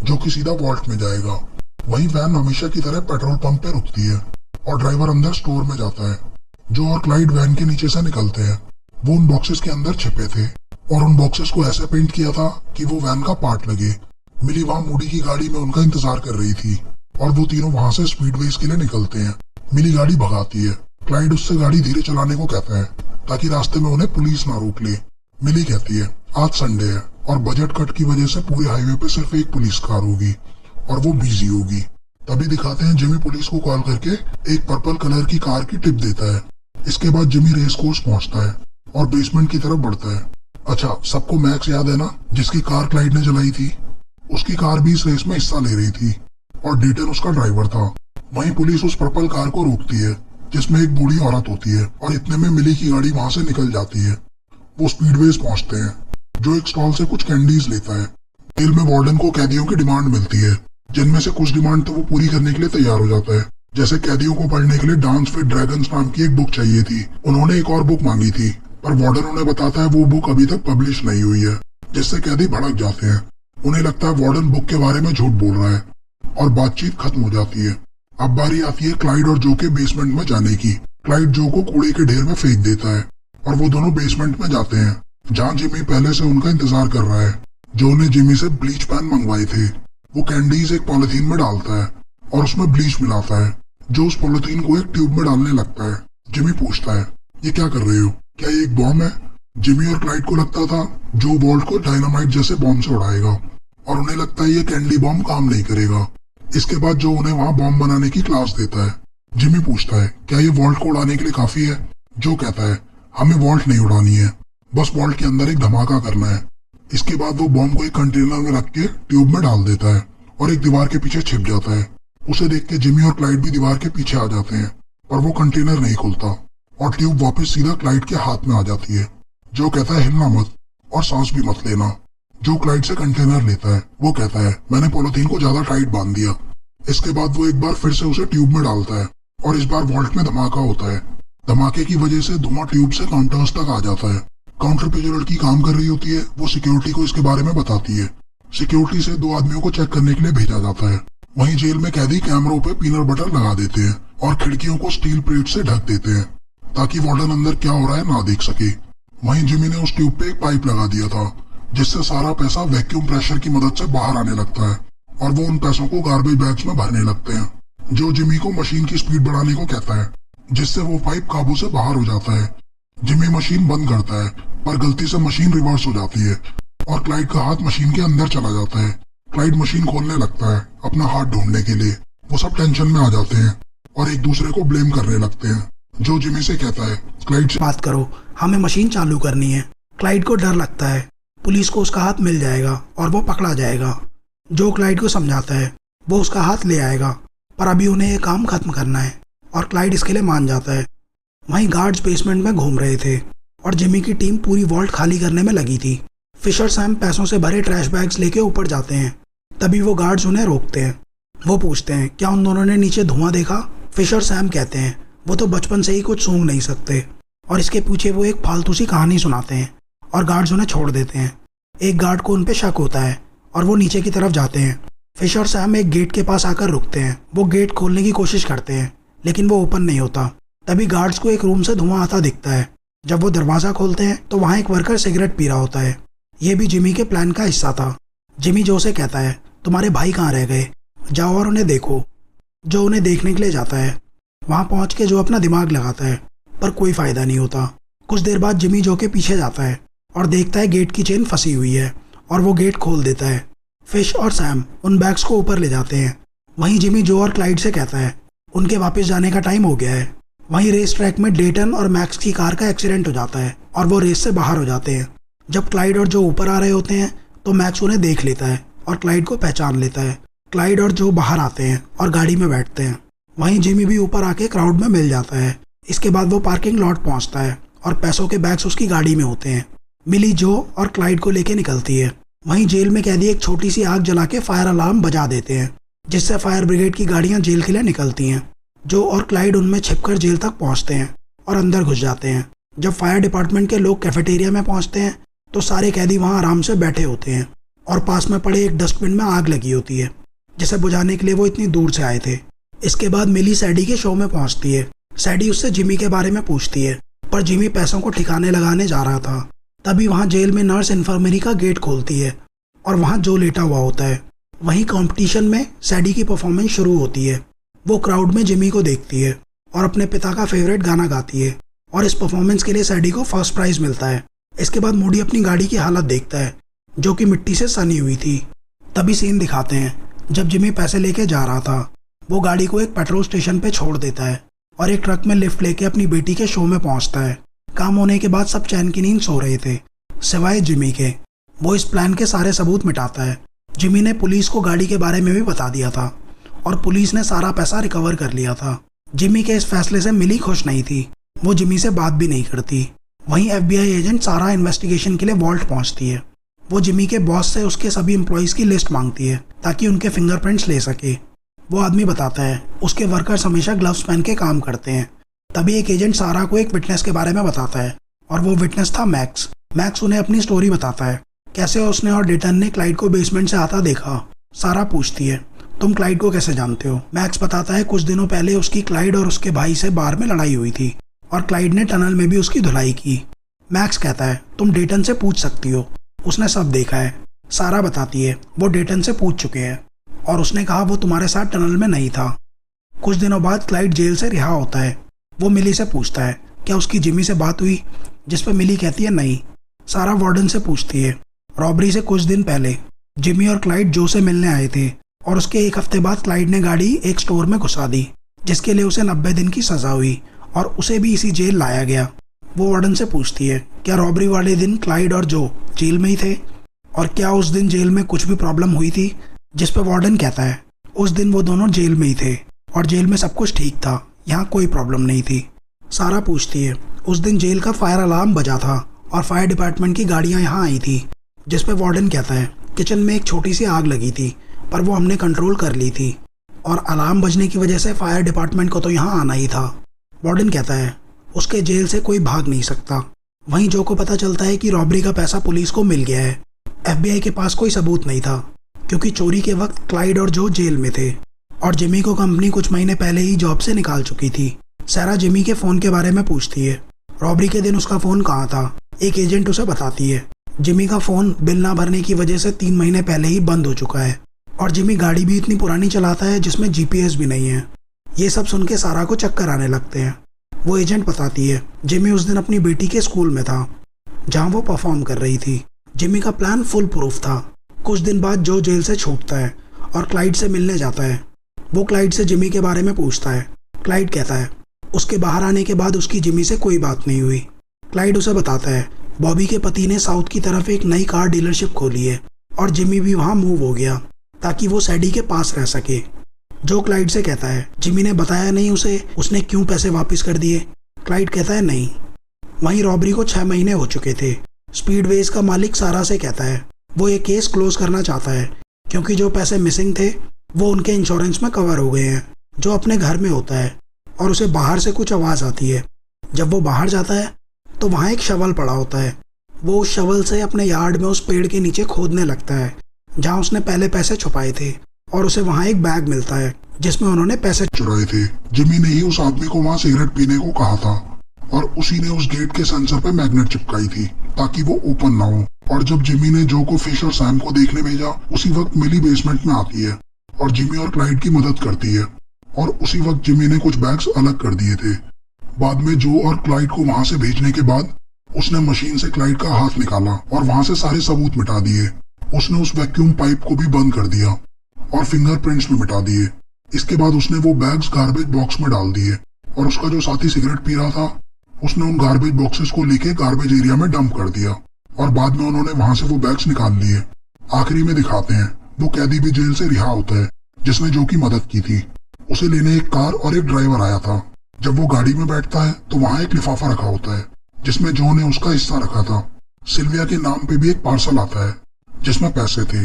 जो कि सीधा वॉल्ट में जाएगा। वहीं वैन हमेशा की तरह पेट्रोल पंप पे रुकती है और ड्राइवर अंदर स्टोर में जाता है। जो और क्लाइड वैन के नीचे से निकलते हैं। वो उन बॉक्सेस के अंदर छिपे थे और उन बॉक्सेस को ऐसे पेंट किया था कि वो वैन का पार्ट लगे। मिली वहां मूडी की गाड़ी में उनका इंतजार कर रही थी और वो तीनों वहां से स्पीडवेज के लिए निकलते हैं। मिली गाड़ी भगाती है। क्लाइड उससे गाड़ी धीरे चलाने को कहता है ताकि रास्ते में उन्हें पुलिस ना रोक ले। मिली कहती है आज संडे है और बजट कट की वजह से पूरे हाईवे पे सिर्फ एक पुलिस कार होगी और वो बिजी होगी। तभी दिखाते हैं जिमी पुलिस को कॉल करके एक पर्पल कलर की कार की टिप देता है। इसके बाद जिमी रेस कोर्स पहुंचता है और बेसमेंट की तरफ बढ़ता है। अच्छा, सबको मैक्स याद है ना, जिसकी कार क्लाइड ने जलाई थी? उसकी कार भी इस रेस में हिस्सा ले रही थी और डेटन उसका ड्राइवर था। वहीं पुलिस उस पर्पल कार को रोकती है, जिसमें एक बूढ़ी औरत होती है और इतने में मिली की गाड़ी वहां से निकल जाती है। वो स्पीडवेज पहुंचते हैं। जो एक स्टॉल से कुछ कैंडीज लेता है। जेल में वार्डन को कैदियों की डिमांड मिलती है, जिनमें से कुछ डिमांड तो वो पूरी करने के लिए तैयार हो जाता है। जैसे कैदियों को पढ़ने के लिए डांस विद ड्रैगन्स नाम की एक बुक चाहिए थी। उन्होंने एक और बुक मांगी थी, पर वार्डन उन्हें बताता है वो बुक अभी तक पब्लिश नहीं हुई है, जिससे कैदी भड़क जाते हैं। उन्हें लगता है वार्डन बुक के बारे में झूठ बोल रहा है और बातचीत खत्म हो जाती है। अब बारी आती है क्लाइड और जो के बेसमेंट में जाने की। क्लाइड जो को कूड़े के ढेर में फेंक देता है और वो दोनों बेसमेंट में जाते हैं, जहाँ जिमी पहले से उनका इंतजार कर रहा है। जो ने जिमी से ब्लीच पेन मंगवाए थे। वो कैंडीज एक पॉलिथीन में डालता है और उसमें ब्लीच मिलाता है। जो उस पॉलिथीन को एक ट्यूब में डालने लगता है। जिमी पूछता है ये क्या कर रहे हो, क्या ये एक बॉम्ब है? जिमी और क्लाइड को लगता था जो वॉल्ट को डायनामाइट जैसे बॉम्ब से उड़ाएगा और उन्हें लगता है ये कैंडी बॉम्ब काम नहीं करेगा। इसके बाद जो उन्हें वहां बॉम्ब बनाने की क्लास देता है। जिमी पूछता है क्या ये वॉल्ट को उड़ाने के लिए काफी है? जो कहता है हमें वॉल्ट नहीं उड़ानी है, बस वॉल्ट के अंदर एक धमाका करना है। इसके बाद वो बॉम्ब को एक कंटेनर में रख के ट्यूब में डाल देता है और एक दीवार के पीछे छिप जाता है। उसे देख के जिमी और क्लाइड भी दीवार के पीछे आ जाते हैं, पर वो कंटेनर नहीं खुलता और ट्यूब वापस सीधा क्लाइड के हाथ में आ जाती है। जो कहता है हिलना मत और सांस भी मत लेना। जो क्लाइड से कंटेनर लेता है वो कहता है मैंने पॉलिथीन को ज्यादा टाइट बांध दिया। इसके बाद वो एक बार फिर से उसे ट्यूब में डालता है और इस बार वॉल्ट में धमाका होता है। धमाके की वजह से धुआं ट्यूब से काउंटर्स तक आ जाता है। काउंटर पे जो लड़की काम कर रही होती है वो सिक्योरिटी को इसके बारे में बताती है। सिक्योरिटी से 2 आदमियों को चेक करने के लिए भेजा जाता है। वहीं जेल में कैदी कैमरों पे पीनट बटर लगा देते हैं, और खिड़कियों को स्टील प्लेट से ढक देते हैं ताकि वार्डन अंदर क्या हो रहा है ना देख सके। वहीं जिमी ने उस ट्यूब पे एक पाइप लगा दिया था जिससे सारा पैसा वैक्यूम प्रेशर की मदद से बाहर आने लगता है और वो उन पैसों को गार्बेज बैग्स में भरने लगते हैं जो जिमी को मशीन की स्पीड बढ़ाने को कहता है, जिससे वो पाइप काबू से बाहर हो जाता है। जिमी मशीन बंद करता है पर गलती से मशीन रिवर्स हो जाती है और क्लाइड का हाथ मशीन के अंदर चला जाता है। क्लाइड मशीन खोलने लगता है अपना हाथ ढूंढने के लिए। वो सब टेंशन में आ जाते हैं और एक दूसरे को ब्लेम करने लगते हैं। जो जिमी से कहता है क्लाइड से बात करो, हमें मशीन चालू करनी है। क्लाइड को डर लगता है पुलिस को उसका हाथ मिल जाएगा और वो पकड़ा जाएगा। जो क्लाइड को समझाता है वो उसका हाथ ले आएगा पर अभी उन्हें ये काम खत्म करना है और क्लाइड इसके लिए मान जाता है। वहीं गार्ड्स बेसमेंट में घूम रहे थे और जिमी की टीम पूरी वॉल्ट खाली करने में लगी थी। फिशर सैम पैसों से भरे ट्रैश बैग्स लेके ऊपर जाते हैं। तभी वो गार्ड्स उन्हें रोकते हैं। वो पूछते हैं क्या उन दोनों ने नीचे धुआं देखा। फिशर सैम कहते हैं वो तो बचपन से ही कुछ सूंघ नहीं सकते और इसके पीछे वो एक फालतू सी कहानी सुनाते हैं और गार्ड्स उन्हें छोड़ देते हैं। एक गार्ड को उन पे शक होता है और वो नीचे की तरफ जाते हैं। फिशर सैम एक गेट के पास आकर रुकते हैं। वो गेट खोलने की कोशिश करते हैं लेकिन वो ओपन नहीं होता। तभी गार्ड्स को एक रूम से धुआं आता दिखता है। जब वो दरवाज़ा खोलते हैं तो वहाँ एक वर्कर सिगरेट पी रहा होता है। ये भी जिमी के प्लान का हिस्सा था। जिमी जो से कहता है तुम्हारे भाई कहाँ रह गए, जाओ और उन्हें देखो। जो उन्हें देखने के लिए जाता है। वहाँ पहुँच के जो अपना दिमाग लगाता है पर कोई फ़ायदा नहीं होता। कुछ देर बाद जिमी जो के पीछे जाता है और देखता है गेट की चेन फंसी हुई है और वो गेट खोल देता है। फिश और सैम उन बैग्स को ऊपर ले जाते हैं। वहीं जिमी जो और क्लाइड से कहता है उनके वापस जाने का टाइम हो गया है। वहीं रेस ट्रैक में डेटन और मैक्स की कार का एक्सीडेंट हो जाता है और वो रेस से बाहर हो जाते हैं। जब क्लाइड और जो ऊपर आ रहे होते हैं तो मैक्स उन्हें देख लेता है और क्लाइड को पहचान लेता है। क्लाइड और जो बाहर आते हैं और गाड़ी में बैठते हैं। वहीं जिमी भी ऊपर आके क्राउड में मिल जाता है। इसके बाद वो पार्किंग लॉट पहुंचता है और पैसों के बैग्स उसकी गाड़ी में होते हैं। मिली जो और क्लाइड को लेके निकलती है। वहीं जेल में कैदी एक छोटी सी आग जला के फायर अलार्म बजा देते हैं जिससे फायर ब्रिगेड की गाड़ियां जेल के लिए निकलती हैं। जो और क्लाइड उनमें छिपकर जेल तक पहुंचते हैं और अंदर घुस जाते हैं। जब फायर डिपार्टमेंट के लोग कैफेटेरिया में पहुंचते हैं तो सारे कैदी वहां आराम से बैठे होते हैं और पास में पड़े एक डस्टबिन में आग लगी होती है जिसे बुझाने के लिए वो इतनी दूर से आए थे। इसके बाद मिली सैडी के शो में पहुंचती है। सैडी उससे जिमी के बारे में पूछती है पर जिमी पैसों को ठिकाने लगाने जा रहा था। तभी वहाँ जेल में नर्स इन्फर्मरी का गेट खोलती है और वहाँ जो लेटा हुआ होता है। वहीं कंपटीशन में सैडी की परफॉर्मेंस शुरू होती है। वो क्राउड में जिमी को देखती है और अपने पिता का फेवरेट गाना गाती है और इस परफॉर्मेंस के लिए सैडी को फर्स्ट प्राइज मिलता है। इसके बाद मूडी अपनी गाड़ी की हालत देखता है जो कि मिट्टी से सनी हुई थी। तभी सीन दिखाते हैं जब जिमी पैसे लेके जा रहा था। वो गाड़ी को एक पेट्रोल स्टेशन पे छोड़ देता है और एक ट्रक में लिफ्ट लेके अपनी बेटी के शो में पहुंचता है। काम होने के बाद सब चैन की नींद सो रहे थे सिवाय जिमी के। वो इस प्लान के सारे सबूत मिटाता है। जिमी ने पुलिस को गाड़ी के बारे में भी बता दिया था और पुलिस ने सारा पैसा रिकवर कर लिया था। जिमी के इस फैसले से मिली खुश नहीं थी। वो जिमी से बात भी नहीं करती। वहीं FBI एजेंट सारा इन्वेस्टिगेशन के लिए वॉल्ट पहुंचती है। वो जिमी के बॉस से उसके सभी एम्प्लॉयज की लिस्ट मांगती है ताकि उनके फिंगरप्रिंट्स ले सके। वो आदमी बताता है उसके वर्कर्स हमेशा ग्लव्स पहन के काम करते हैं। तभी एक एजेंट सारा को एक विटनेस के बारे में बताता है और वो विटनेस था मैक्स। मैक्स उन्हें अपनी स्टोरी बताता है कैसे उसने और डेटन ने क्लाइड को बेसमेंट से आता देखा। सारा पूछती है तुम क्लाइड को कैसे जानते हो। मैक्स बताता है कुछ दिनों पहले उसकी क्लाइड और उसके भाई से बार में लड़ाई हुई थी और क्लाइड ने टनल में भी उसकी धुलाई की। मैक्स कहता है तुम डेटन से पूछ सकती हो, उसने सब देखा है। सारा बताती है वो डेटन से पूछ चुके हैं और उसने कहा वो तुम्हारे साथ टनल में नहीं था। कुछ दिनों बाद क्लाइड जेल से रिहा होता है। वो मिली से पूछता है क्या उसकी जिमी से बात हुई, जिस पर मिली कहती है नहीं। सारा वार्डन से पूछती है रॉबरी से कुछ दिन पहले जिमी और क्लाइड जो से मिलने आए थे और उसके एक हफ्ते बाद क्लाइड ने गाड़ी एक स्टोर में घुसा दी जिसके लिए उसे 90 दिन की सजा हुई और उसे भी इसी जेल लाया गया। वो वार्डन से पूछती है क्या रॉबरी वाले दिन क्लाइड और जो जेल में ही थे और क्या उस दिन जेल में कुछ भी प्रॉब्लम हुई थी, जिस पर वार्डन कहता है उस दिन वो दोनों जेल में ही थे और जेल में सब कुछ ठीक था, यहाँ कोई प्रॉब्लम नहीं थी। सारा पूछती है उस दिन जेल का फायर अलार्म बजा था और फायर डिपार्टमेंट की गाड़ियाँ यहाँ आई थी, जिस पर वार्डन कहता है किचन में एक छोटी सी आग लगी थी पर वो हमने कंट्रोल कर ली थी और अलार्म बजने की वजह से फायर डिपार्टमेंट को तो यहाँ आना ही था। वार्डन कहता है उसके जेल से कोई भाग नहीं सकता। वहीं जो को पता चलता है कि रॉबरी का पैसा पुलिस को मिल गया है। FBI के पास कोई सबूत नहीं था क्योंकि चोरी के वक्त क्लाइड और जो जेल में थे। और जिमी को कंपनी कुछ महीने पहले ही जॉब से निकाल चुकी थी। सारा जिमी के फ़ोन के बारे में पूछती है। रॉबरी के दिन उसका फ़ोन कहाँ था, एक एजेंट उसे बताती है। जिमी का फ़ोन बिल ना भरने की वजह से 3 महीने पहले ही बंद हो चुका है और जिमी गाड़ी भी इतनी पुरानी चलाता है जिसमें GPS भी नहीं है। ये सब सुन के सारा को चक्कर आने लगते हैं। वो एजेंट बताती है जिमी उस दिन अपनी बेटी के स्कूल में था जहाँ वो परफॉर्म कर रही थी। जिमी का प्लान फुल प्रूफ था। कुछ दिन बाद जो जेल से छूटता है और क्लाइड से मिलने जाता है। वो क्लाइड से जिमी के बारे में पूछता है। क्लाइड कहता है उसके बाहर आने के बाद उसकी जिमी से कोई बात नहीं हुई। क्लाइड उसे बताता है बॉबी के पति ने साउथ की तरफ एक नई कार डीलरशिप खोली है और जिमी भी वहाँ मूव हो गया ताकि वो सैडी के पास रह सके। जो क्लाइड से कहता है जिमी ने बताया नहीं उसे उसने क्यों पैसे वापस कर दिए। क्लाइड कहता है नहीं। वहीं रॉबरी को 6 महीने हो चुके थे। स्पीडवेज का मालिक सारा से कहता है वो ये केस क्लोज करना चाहता है क्योंकि जो पैसे मिसिंग थे वो उनके इंश्योरेंस में कवर हो गए हैं। जो अपने घर में होता है और उसे बाहर से कुछ आवाज़ आती है। जब वो बाहर जाता है तो वहाँ एक शवल पड़ा होता है। वो उस शवल से अपने यार्ड में उस पेड़ के नीचे खोदने लगता है जहाँ उसने पहले पैसे छुपाए थे और उसे वहाँ एक बैग मिलता है जिसमें उन्होंने पैसे चुराए थे। जिमी ने ही उस आदमी को वहाँ सिगरेट पीने को कहा था और उसी ने उस गेट के सेंसर पे मैग्नेट चिपकाई थी ताकि वो ओपन ना हो। और जब जिमी ने जो को फिश और सैम को देखने भेजा उसी वक्त मिली बेसमेंट में आती है और जिमी और क्लाइड की मदद करती है और उसी वक्त जिमी ने कुछ बैग्स अलग कर दिए थे। बाद में जो और क्लाइड को वहां से भेजने के बाद उसने मशीन से क्लाइड का हाथ निकाला और वहां से सारे सबूत मिटा दिए। उसने उस वैक्यूम पाइप को भी बंद कर दिया और फिंगरप्रिंट्स भी मिटा दिए। इसके बाद उसने वो बैग्स गार्बेज बॉक्स में डाल दिए और उसका जो साथी सिगरेट पी रहा था उसने उन गार्बेज बॉक्सेस को लेके गार्बेज एरिया में डंप कर दिया और बाद में उन्होंने वहां से वो बैग्स निकाल लिए। आखिरी में दिखाते हैं वो कैदी भी जेल से रिहा होता है जिसने जो की मदद की थी। उसे लेने एक कार और एक ड्राइवर आया था। जब वो गाड़ी में बैठता है तो वहाँ एक लिफाफा रखा होता है जिसमें जो ने उसका हिस्सा रखा था। सिल्विया के नाम पे भी एक पार्सल आता है जिसमें पैसे थे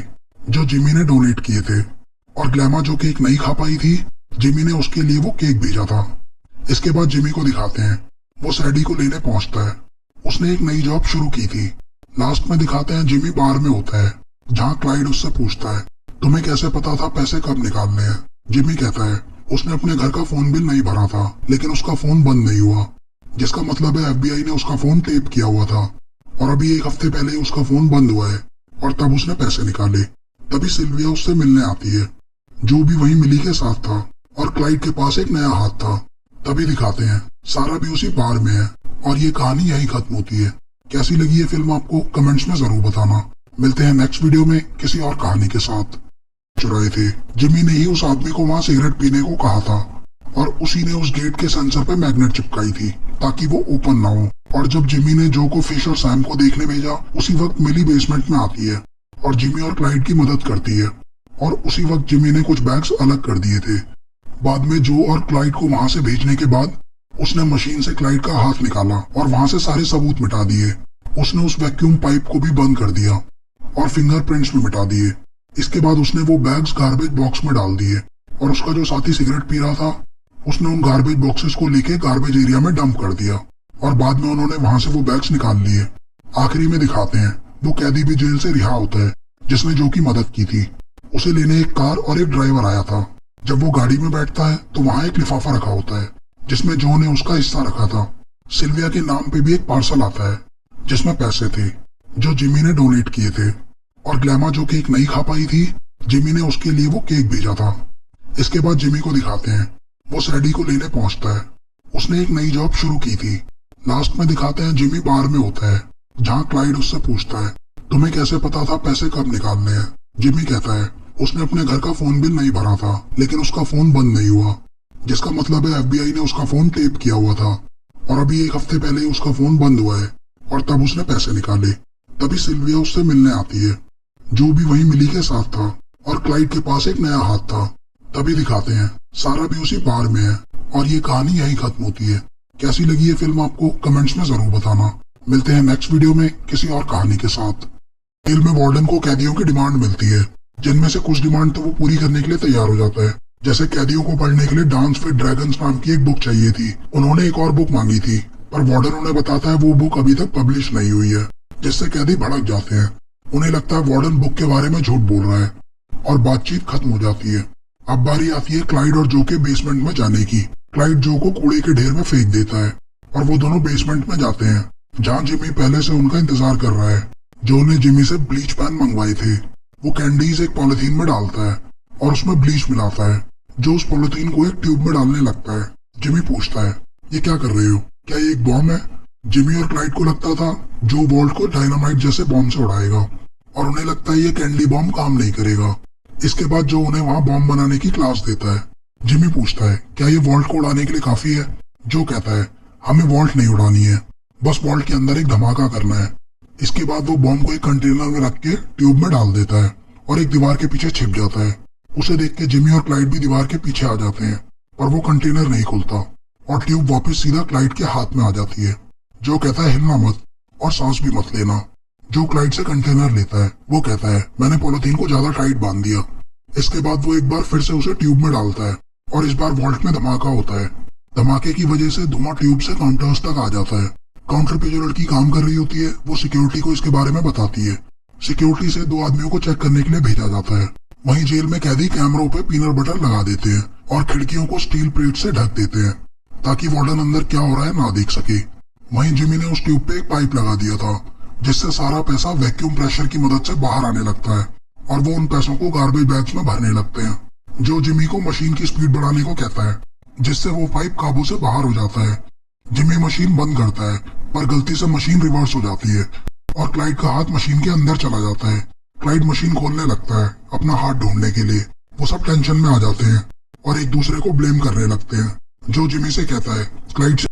जो जिमी ने डोनेट किए थे और ग्लैमा जो केक नहीं खा पाई थी जिमी ने उसके लिए वो केक भेजा था। इसके बाद जिमी को दिखाते हैं वो सैडी को लेने पहुंचता है। उसने एक नई जॉब शुरू की थी। लास्ट में दिखाते हैं जिमी बार में होता है जहाँ क्लाइड उससे पूछता है तुम्हें कैसे पता था पैसे कब निकालने हैं। जिमी कहता है उसने अपने घर का फोन बिल नहीं भरा था लेकिन उसका फोन बंद नहीं हुआ जिसका मतलब है FBI ने उसका फोन टेप किया हुआ था और अभी 1 हफ्ते पहले ही उसका फोन बंद हुआ है और तब उसने पैसे निकाले। तभी सिल्विया उससे मिलने आती है जो भी वहीं मिली के साथ था और क्लाइड के पास एक नया हाथ था। तभी दिखाते हैं सारा भी उसी बार में है और ये कहानी यही खत्म होती है। कैसी लगी ये फिल्म आपको कमेंट्स में जरूर बताना। मिलते हैं नेक्स्ट वीडियो में किसी और कहानी के साथ। चुराए थे जिमी ने ही उस आदमी को वहाँ सिगरेट पीने को कहा था और उसी ने उस गेट के सेंसर पे मैग्नेट चिपकाई थी ताकि वो ओपन ना हो। और जब जिमी ने जो को फिश और सैम को देखने भेजा उसी वक्त मिली बेसमेंट में आती है और जिमी और क्लाइड की मदद करती है और उसी वक्त जिमी ने कुछ बैग्स अलग कर दिए थे। बाद में जो और क्लाइड को वहां से भेजने के बाद उसने मशीन से क्लाइड का हाथ निकाला और वहां से सारे सबूत मिटा दिए। उसने उस वैक्यूम पाइप को भी बंद कर दिया और फिंगरप्रिंट्स भी मिटा दिए। इसके बाद उसने वो बैग्स गार्बेज बॉक्स में डाल दिए और उसका जो साथी सिगरेट पी रहा था उसने उन गार्बेज बॉक्सेस को लेके गार्बेज एरिया में डंप कर दिया और बाद में उन्होंने वहां से वो बैग्स निकाल लिए। आखिरी में दिखाते हैं वो कैदी भी जेल से रिहा होता है जिसने जो की मदद की थी। उसे लेने एक कार और एक ड्राइवर आया था। जब वो गाड़ी में बैठता है तो वहाँ एक लिफाफा रखा होता है जिसमें जो ने उसका हिस्सा रखा था। सिल्विया के नाम पे भी एक पार्सल आता है जिसमें पैसे थे जो जिमी ने डोनेट किए थे और ग्लैमा जो केक नहीं खा पाई थी जिमी ने उसके लिए वो केक भेजा था। इसके बाद जिमी को दिखाते हैं वो सैडी को लेने पहुंचता है। उसने एक नई जॉब शुरू की थी। लास्ट में दिखाते हैं जिमी बार में होता है जहाँ क्लाइड उससे पूछता है तुम्हें कैसे पता था पैसे कब निकालने हैं। जिमी कहता है उसने अपने घर का फोन बिल नहीं भरा था लेकिन उसका फोन बंद नहीं हुआ जिसका मतलब है FBI ने उसका फोन टेप किया हुआ था और अभी 1 हफ्ते पहले ही उसका फोन बंद हुआ है और तब उसने पैसे निकाले। तभी सिल्विया उससे मिलने आती है जो भी वहीं मिली के साथ था और क्लाइड के पास एक नया हाथ था। तभी दिखाते हैं सारा भी उसी बार में है और ये कहानी यही खत्म होती है। कैसी लगी ये फिल्म आपको कमेंट्स में जरूर बताना। मिलते हैं नेक्स्ट वीडियो में किसी और कहानी के साथ। जेल में वार्डन को कैदियों की डिमांड मिलती है जिनमें से कुछ डिमांड तो वो पूरी करने के लिए तैयार हो जाता है। जैसे कैदियों को पढ़ने के लिए डांस विद ड्रैगन्स नाम की एक बुक चाहिए थी। उन्होंने एक और बुक मांगी थी पर वार्डन उन्हें बताता है वो बुक अभी तक पब्लिश नहीं हुई है जिससे कैदी भड़क जाते हैं। उन्हें लगता है वार्डन बुक के बारे में झूठ बोल रहा है और बातचीत खत्म हो जाती है। अब बारी आती है क्लाइड और जो के बेसमेंट में जाने की। क्लाइड जो को कूड़े के ढेर में फेंक देता है और वो दोनों बेसमेंट में जाते हैं, जहाँ जिमी पहले से उनका इंतजार कर रहा है। जो ने जिमी से ब्लीच पैन मंगवाए थे वो कैंडीज एक पॉलिथीन में डालता है और उसमें ब्लीच मिलाता है। जो उस पॉलिथीन को एक ट्यूब में डालने लगता है। जिमी पूछता है, ये क्या कर रहे हो, क्या ये एक बॉम्ब है? जिमी और क्लाइड को लगता था जो वॉल्ट को डायनामाइट जैसे बॉम्ब से उड़ाएगा और उन्हें लगता है ये कैंडी बॉम्ब काम नहीं करेगा। इसके बाद जो उन्हें वहाँ बॉम्ब बनाने की क्लास देता है। जिमी पूछता है, क्या ये वॉल्ट को उड़ाने के लिए काफी है? जो कहता है, हमें वॉल्ट नहीं उड़ानी है, बस वॉल्ट के अंदर एक धमाका करना है। इसके बाद वो बॉम्ब को एक कंटेनर में रख के ट्यूब में डाल देता है और एक दीवार के पीछे छिप जाता है। उसे देख के जिमी और क्लाइड भी दीवार के पीछे आ जाते हैं पर वो कंटेनर नहीं खुलता और ट्यूब वापस सीधा क्लाइड के हाथ में आ जाती है। जो कहता है, हिलना मत और सांस भी मत लेना। जो क्लाइड से कंटेनर लेता है वो कहता है, मैंने पॉलिथीन को ज्यादा टाइट बांध दिया। इसके बाद वो एक बार फिर से उसे ट्यूब में डालता है और इस बार वॉल्ट में धमाका होता है। धमाके की वजह से धुआं ट्यूब से काउंटर्स तक आ जाता है। काउंटर पे जो लड़की काम कर रही होती है वो सिक्योरिटी को इसके बारे में बताती है। सिक्योरिटी से 2 आदमियों को चेक करने के लिए भेजा जाता है। वहीं जेल में कैदी कैमरों पे पीनट बटर लगा देते हैं और खिड़कियों को स्टील प्लेट से ढक देते हैं ताकि वार्डन अंदर क्या हो रहा है ना देख सके। वहीं जिमी ने उस ट्यूब पे एक पाइप लगा दिया था जिससे सारा पैसा वैक्यूम प्रेशर की मदद से बाहर आने लगता है और वो उन पैसों को गार्बेज बैग्स में भरने लगते हैं। जो जिमी को मशीन की स्पीड बढ़ाने को कहता है जिससे वो पाइप काबू से बाहर हो जाता है। जिमी मशीन बंद करता है पर गलती से मशीन रिवर्स हो जाती है और क्लाइड का हाथ मशीन के अंदर चला जाता है। क्लाइड मशीन खोलने लगता है अपना हाथ ढूंढने के लिए। वो सब टेंशन में आ जाते हैं और एक दूसरे को ब्लेम करने लगते हैं। जो जिमी से कहता है, क्लाइड